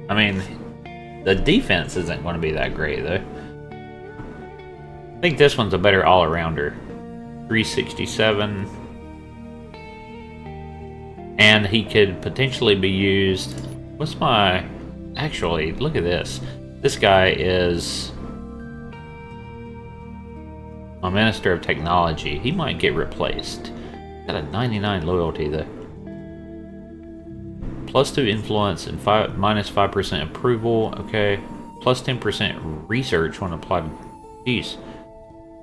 I mean, the defense isn't going to be that great, though. I think this one's a better all-arounder. 367. And he could potentially be used... What's my... Actually, look at this. This guy is... a Minister of Technology. He might get replaced. Got a 99 loyalty, though. +2 influence and -5% approval. Okay. +10% research when applied. Jeez.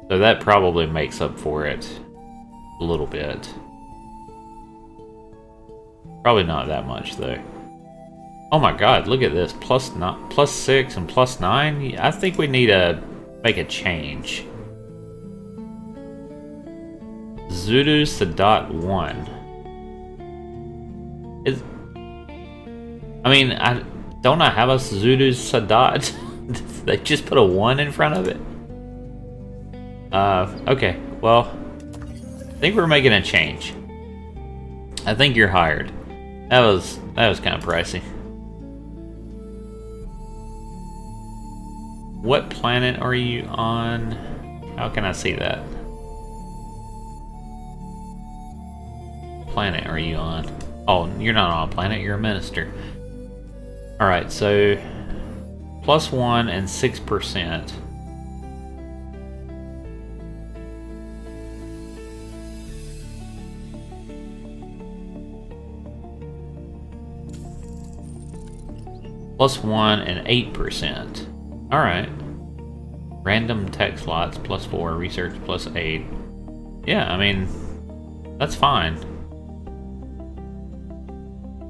So that probably makes up for it a little bit. Probably not that much though. Oh my god, look at this. +6 and +9. I think we need to make a change. Zudu Sadat 1. Don't I have a Zudu Sadat? They just put a 1 in front of it? Okay, well, I think we're making a change. I think you're hired. That was kind of pricey. What planet are you on? How can I see that? Planet are you on? Oh, you're not on a planet, you're a minister. Alright, so +1 and 6%. +1 and 8%. Alright. Random tech slots +4, research +8. Yeah, I mean, that's fine.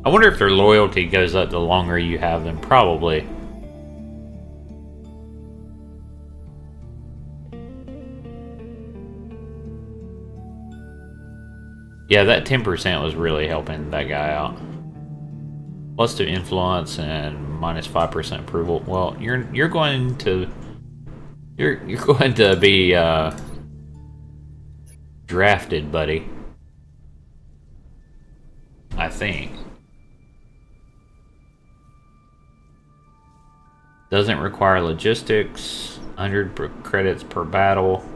I wonder if their loyalty goes up the longer you have them. Probably. Yeah, that 10% was really helping that guy out. +2 influence and -5% approval. Well, you're going to be drafted, buddy. I think. Doesn't require logistics. 100 credits per battle.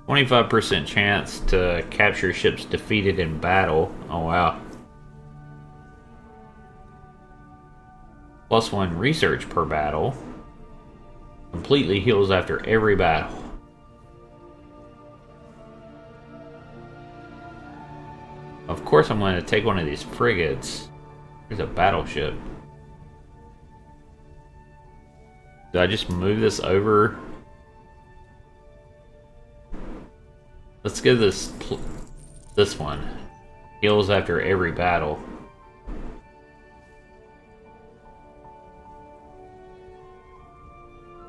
25% chance to capture ships defeated in battle. Oh wow. +1 research per battle. Completely heals after every battle. Of course I'm going to take one of these frigates. There's a battleship. Did I just move this over? Let's get this one. Heals after every battle.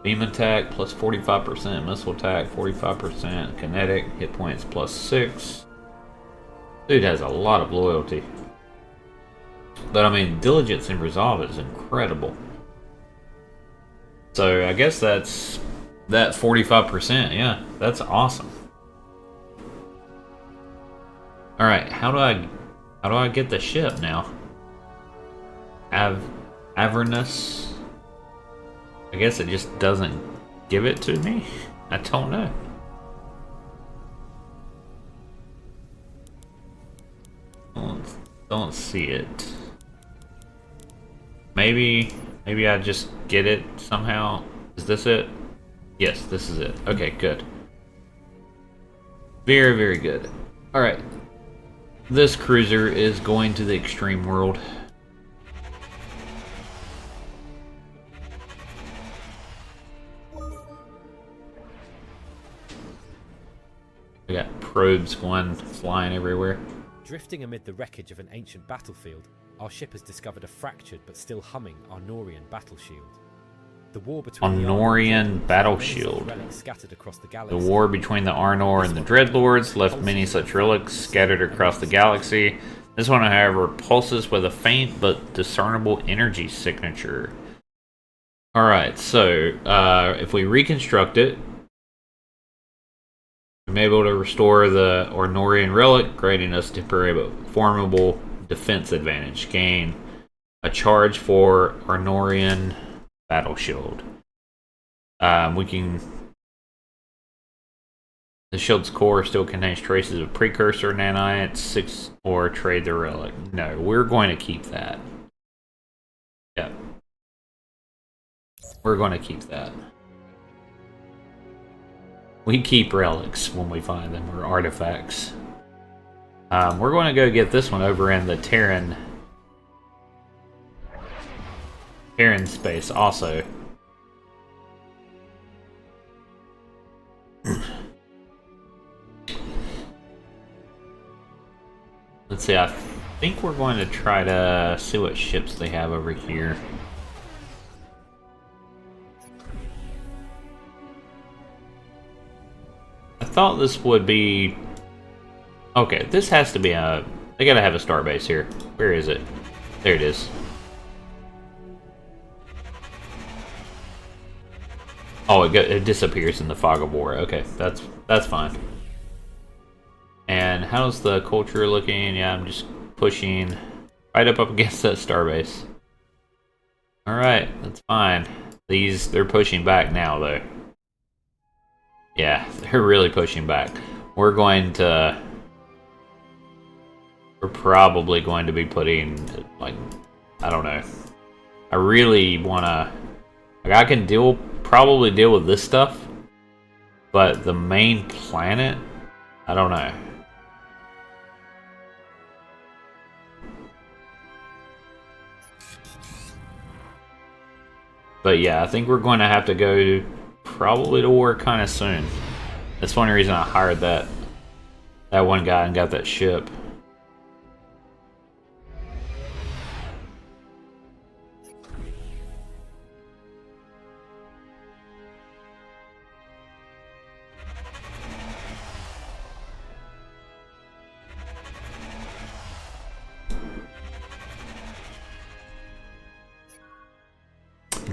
Beam attack plus 45%, missile attack 45%, kinetic, hit points +6. Dude has a lot of loyalty. But I mean, diligence and resolve is incredible. So I guess that's that 45%. Yeah, that's awesome. All right, how do I get the ship now? Avernus. I guess it just doesn't give it to me. I don't know. Don't see it. Maybe I just get it somehow. Is this it? Yes, this is it. Okay, good. Very, very good. All right. This cruiser is going to the extreme world. We got probes going flying everywhere. Drifting amid the wreckage of an ancient battlefield, our ship has discovered a fractured but still humming Arnorian battle shield. The war between Arnorian battle shield. Scattered across the galaxy. The war between the Arnor and the Dreadlords left many such relics scattered across the galaxy. This one, however, pulses with a faint but discernible energy signature. Alright, so if we reconstruct it, I'm able to restore the Arnorian relic, granting us temporary but formidable defense advantage. Gain a charge for Arnorian battle shield. We can. The shield's core still contains traces of precursor nanites, 6 or trade the relic. No, we're going to keep that. Yep. We're going to keep that. We keep relics when we find them, or artifacts. We're going to go get this one over in the Terran space also. Let's see, I think we're going to try to see what ships they have over here. I thought this would be... Okay, this has to be a... They gotta have a starbase here. Where is it? There it is. Oh, it disappears in the fog of war. Okay, that's fine. And how's the culture looking? Yeah, I'm just pushing right up against that starbase. Alright, that's fine. They're pushing back now, though. Yeah, they're really pushing back. We're probably going to be putting, like, I don't know. I really want to, like, I can probably deal with this stuff, but the main planet, I don't know. But yeah, I think we're going to have to go probably to war kind of soon. That's one reason I hired that one guy and got that ship.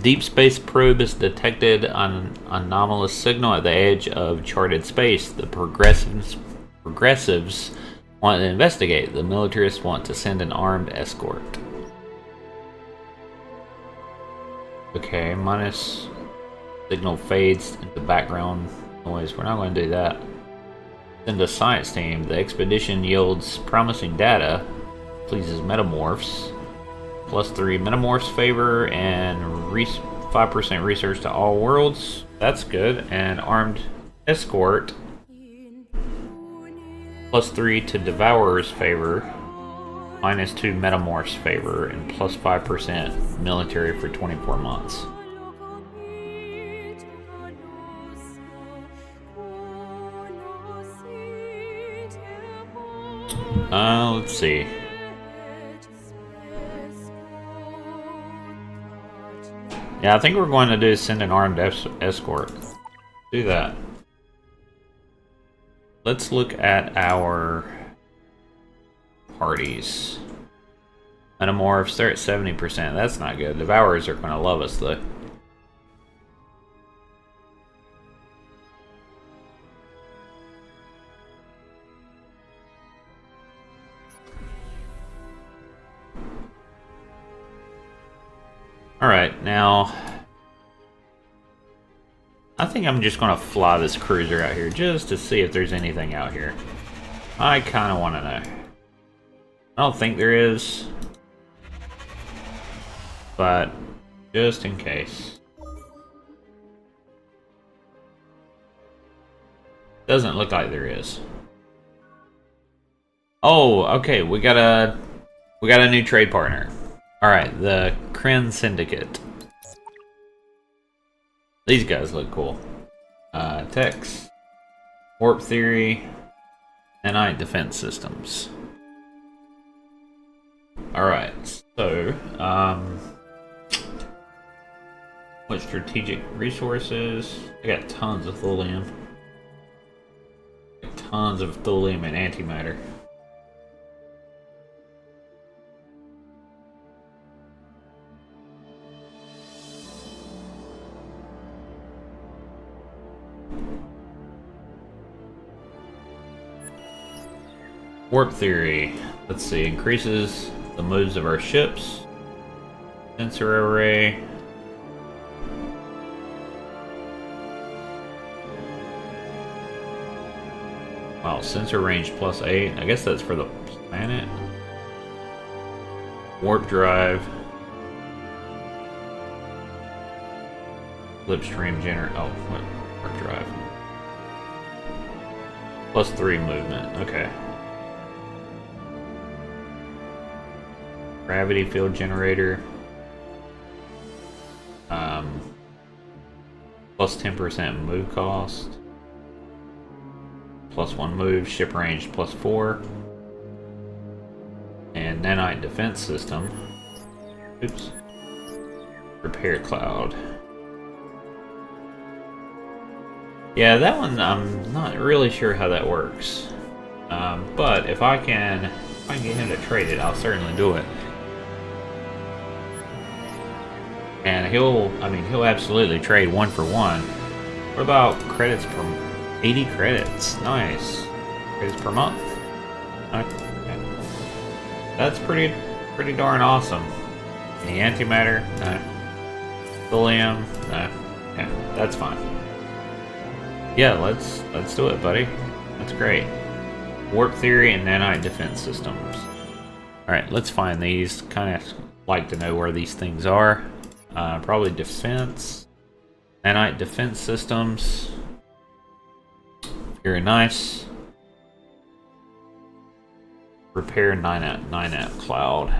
Deep space probe has detected an anomalous signal at the edge of charted space. The progressives want to investigate. The militarists want to send an armed escort. Okay, minus signal fades into background noise. We're not going to do that. Send a science team. The expedition yields promising data. Pleases metamorphs. +3 metamorphs favor and 5% research to all worlds. That's good. And armed escort. +3 to devourers favor. -2 metamorphs favor and +5% military for 24 months. Let's see. Yeah, I think we're going to do send an armed escort. Do that. Let's look at our parties. Metamorphs, they're at 70%. That's not good. Devourers are going to love us, though. Alright, now I think I'm just going to fly this cruiser out here just to see if there's anything out here. I kind of want to know. I don't think there is, but just in case. Doesn't look like there is. Oh, okay, we got a new trade partner. Alright, the Kryn Syndicate. These guys look cool. Techs, Warp Theory, Nanite Defense Systems. Alright, so, what strategic resources? I got tons of thulium. Tons of thulium and antimatter. Warp Theory. Let's see, increases the moves of our ships. Sensor array. Wow, sensor range +8. I guess that's for the planet. Warp drive. Slipstream generator. Oh, what? Warp drive. +3 movement. Okay. Gravity field generator. +10% move cost. +1 move, ship range +4. And nanite defense system. Oops. Repair cloud. Yeah, that one I'm not really sure how that works. But if I can get him to trade it, I'll certainly do it. And he'll absolutely trade 1 for 1. What about credits per 80 credits? Nice. Credits per month. Okay. That's pretty darn awesome. Any antimatter? No. Thulium? No. Yeah, that's fine. Yeah, let's do it, buddy. That's great. Warp Theory and Nanite Defense Systems. Alright, let's find these. Kind of like to know where these things are. Probably defense. Nanite Defense Systems. Very nice. Repair 9-app cloud.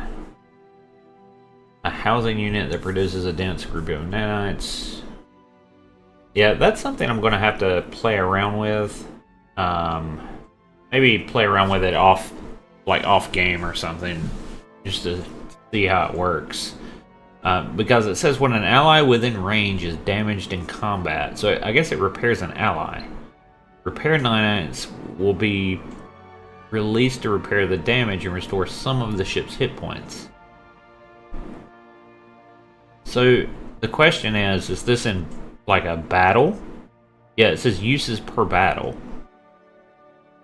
A housing unit that produces a dense group of nanites. Yeah, that's something I'm going to have to play around with. Maybe play around with it off game or something, just to see how it works. Because it says when an ally within range is damaged in combat, so I guess it repairs an ally. Repair nanites will be released to repair the damage and restore some of the ship's hit points. So the question is this in like a battle? Yeah, it says uses per battle.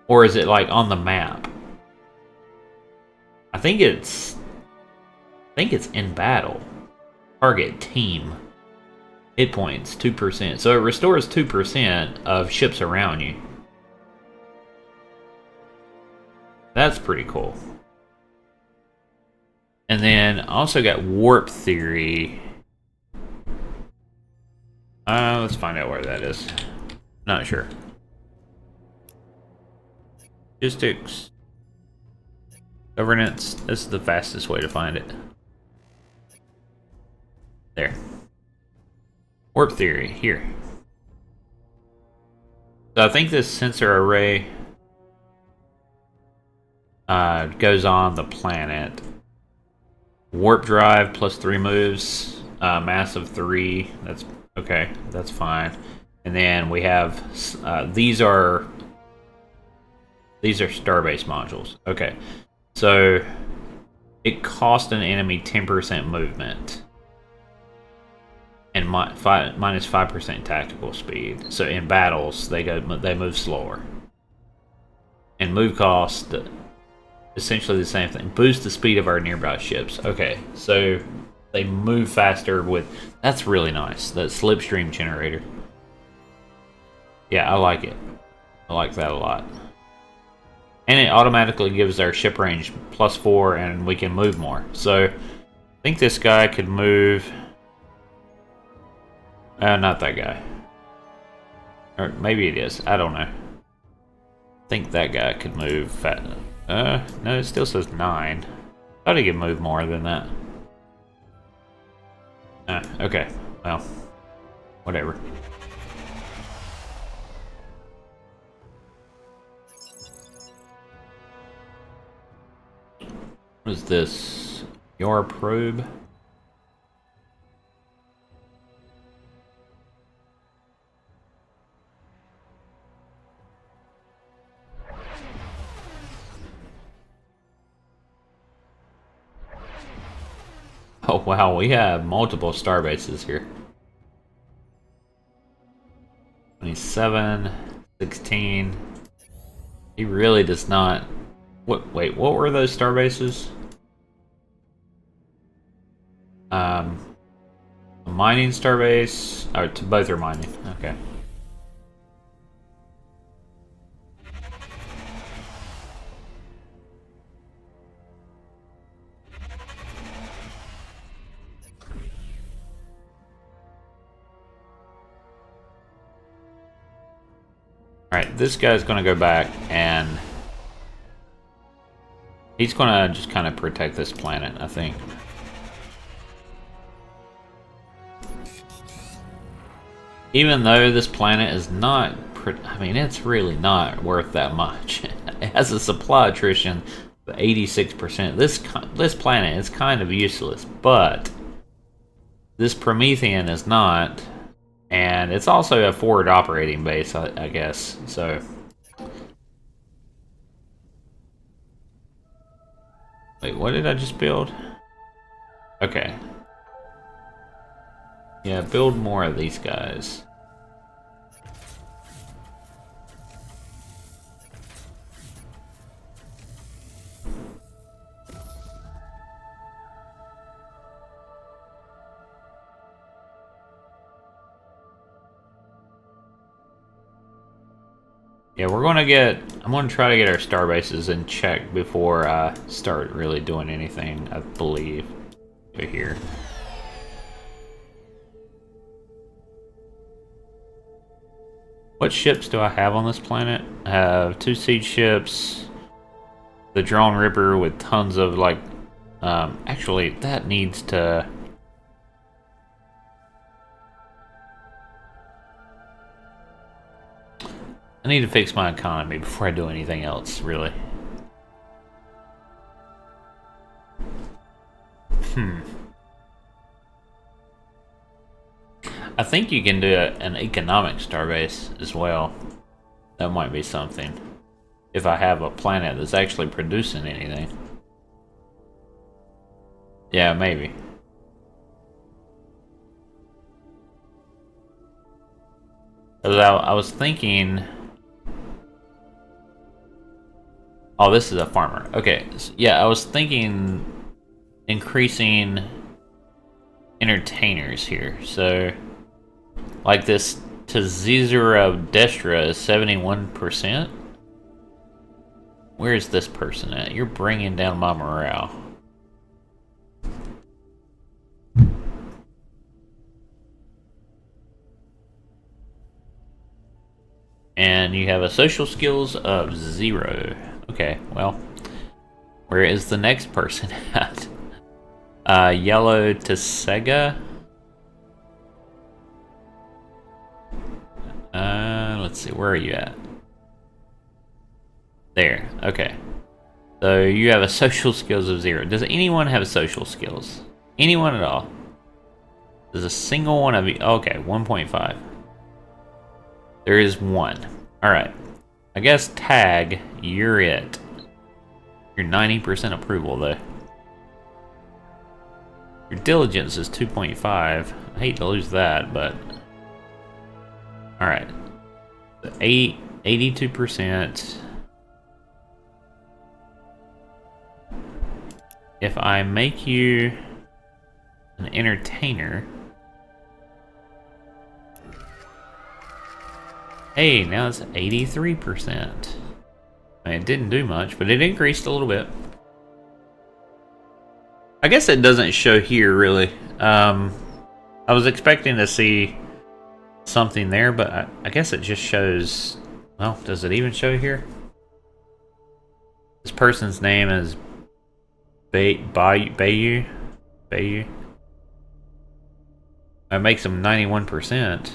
Or is it like on the map? I think it's in battle. Target team. Hit points, 2%. So it restores 2% of ships around you. That's pretty cool. And then also got Warp Theory. Let's find out where that is. Not sure. Logistics. Governance. This is the fastest way to find it. There. Warp Theory, here. So I think this sensor array goes on the planet. Warp drive plus 3 moves. Mass of 3. That's okay. That's fine. And then we have these are starbase modules. Okay, so it cost an enemy 10% movement and minus 5% tactical speed. So in battles, they move slower. And move cost, essentially the same thing. Boost the speed of our nearby ships. Okay, so they move faster with. That's really nice. That slipstream generator. Yeah, I like it. I like that a lot. And it automatically gives our ship range +4, and we can move more. So I think this guy could move. Not that guy. Or maybe it is. I don't know. I think that guy could move fat. No, it still says 9. Thought he could move more than that. Okay. Well, whatever. What is this? Your probe? Oh wow, we have multiple star bases here. 27, 16. He really does not. Wait, what were those star bases? A mining star base. Oh, both are mining. Okay. Alright, this guy's gonna go back and he's gonna just kind of protect this planet, I think. Even though this planet is not, I mean, it's really not worth that much. It has a supply attrition of 86%. This planet is kind of useless, but this Promethean is not. And it's also a forward operating base, I guess. So, wait, what did I just build? Okay. Yeah, build more of these guys. Yeah, I'm gonna try to get our star bases in check before I start really doing anything, I believe, over here. What ships do I have on this planet? I have 2 siege ships, the Drone Ripper with tons of, like, actually, that needs to... I need to fix my economy before I do anything else, really. I think you can do an economic starbase as well. That might be something. If I have a planet that's actually producing anything. Yeah, maybe. I was thinking... Oh, this is a farmer. Okay, so, yeah, I was thinking increasing entertainers here. So Like this Tazizura Destra is 71%. Where's this person at? You're bringing down my morale. And you have a social skills of 0. Okay, well, where is the next person at? Yellow to Sega. Let's see, where are you at? There, okay. So you have a social skills of 0. Does anyone have social skills? Anyone at all? Does a single one of you? Okay, 1.5. There is one. Alright. I guess Tag, you're it. You're 90% approval though. Your diligence is 2.5. I hate to lose that, but... Alright. 82%. If I make you an entertainer... Hey, now it's 83%. I mean, it didn't do much, but it increased a little bit. I guess it doesn't show here, really. I was expecting to see something there, but I guess it just shows... Well, does it even show here? This person's name is Bayou. That makes him 91%.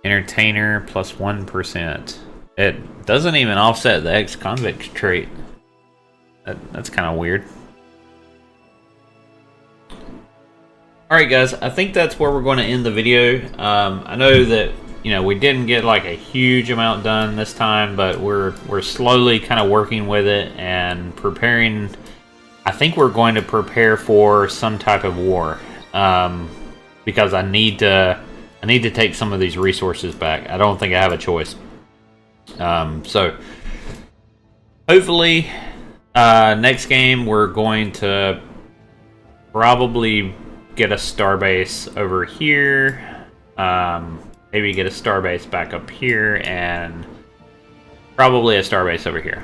Entertainer plus 1%. It doesn't even offset the ex-convict trait. That's kind of weird. Alright guys, I think that's where we're going to end the video. I know that, you know, we didn't get like a huge amount done this time, but we're slowly kind of working with it and preparing. I think we're going to prepare for some type of war, because I need to take some of these resources back. I don't think I have a choice. So hopefully next game we're going to probably get a starbase over here. Maybe get a starbase back up here, and probably a starbase over here.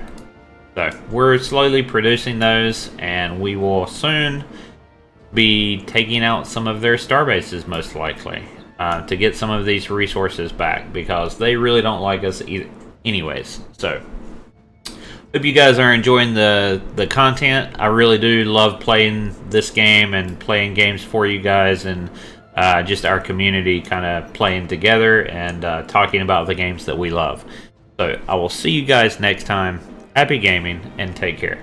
So we're slowly producing those, and we will soon be taking out some of their starbases, most likely, to get some of these resources back, because they really don't like us anyways. So hope you guys are enjoying the content. I really do love playing this game and playing games for you guys, and just our community kind of playing together and talking about the games that we love. So I will see you guys next time. Happy gaming, and take care.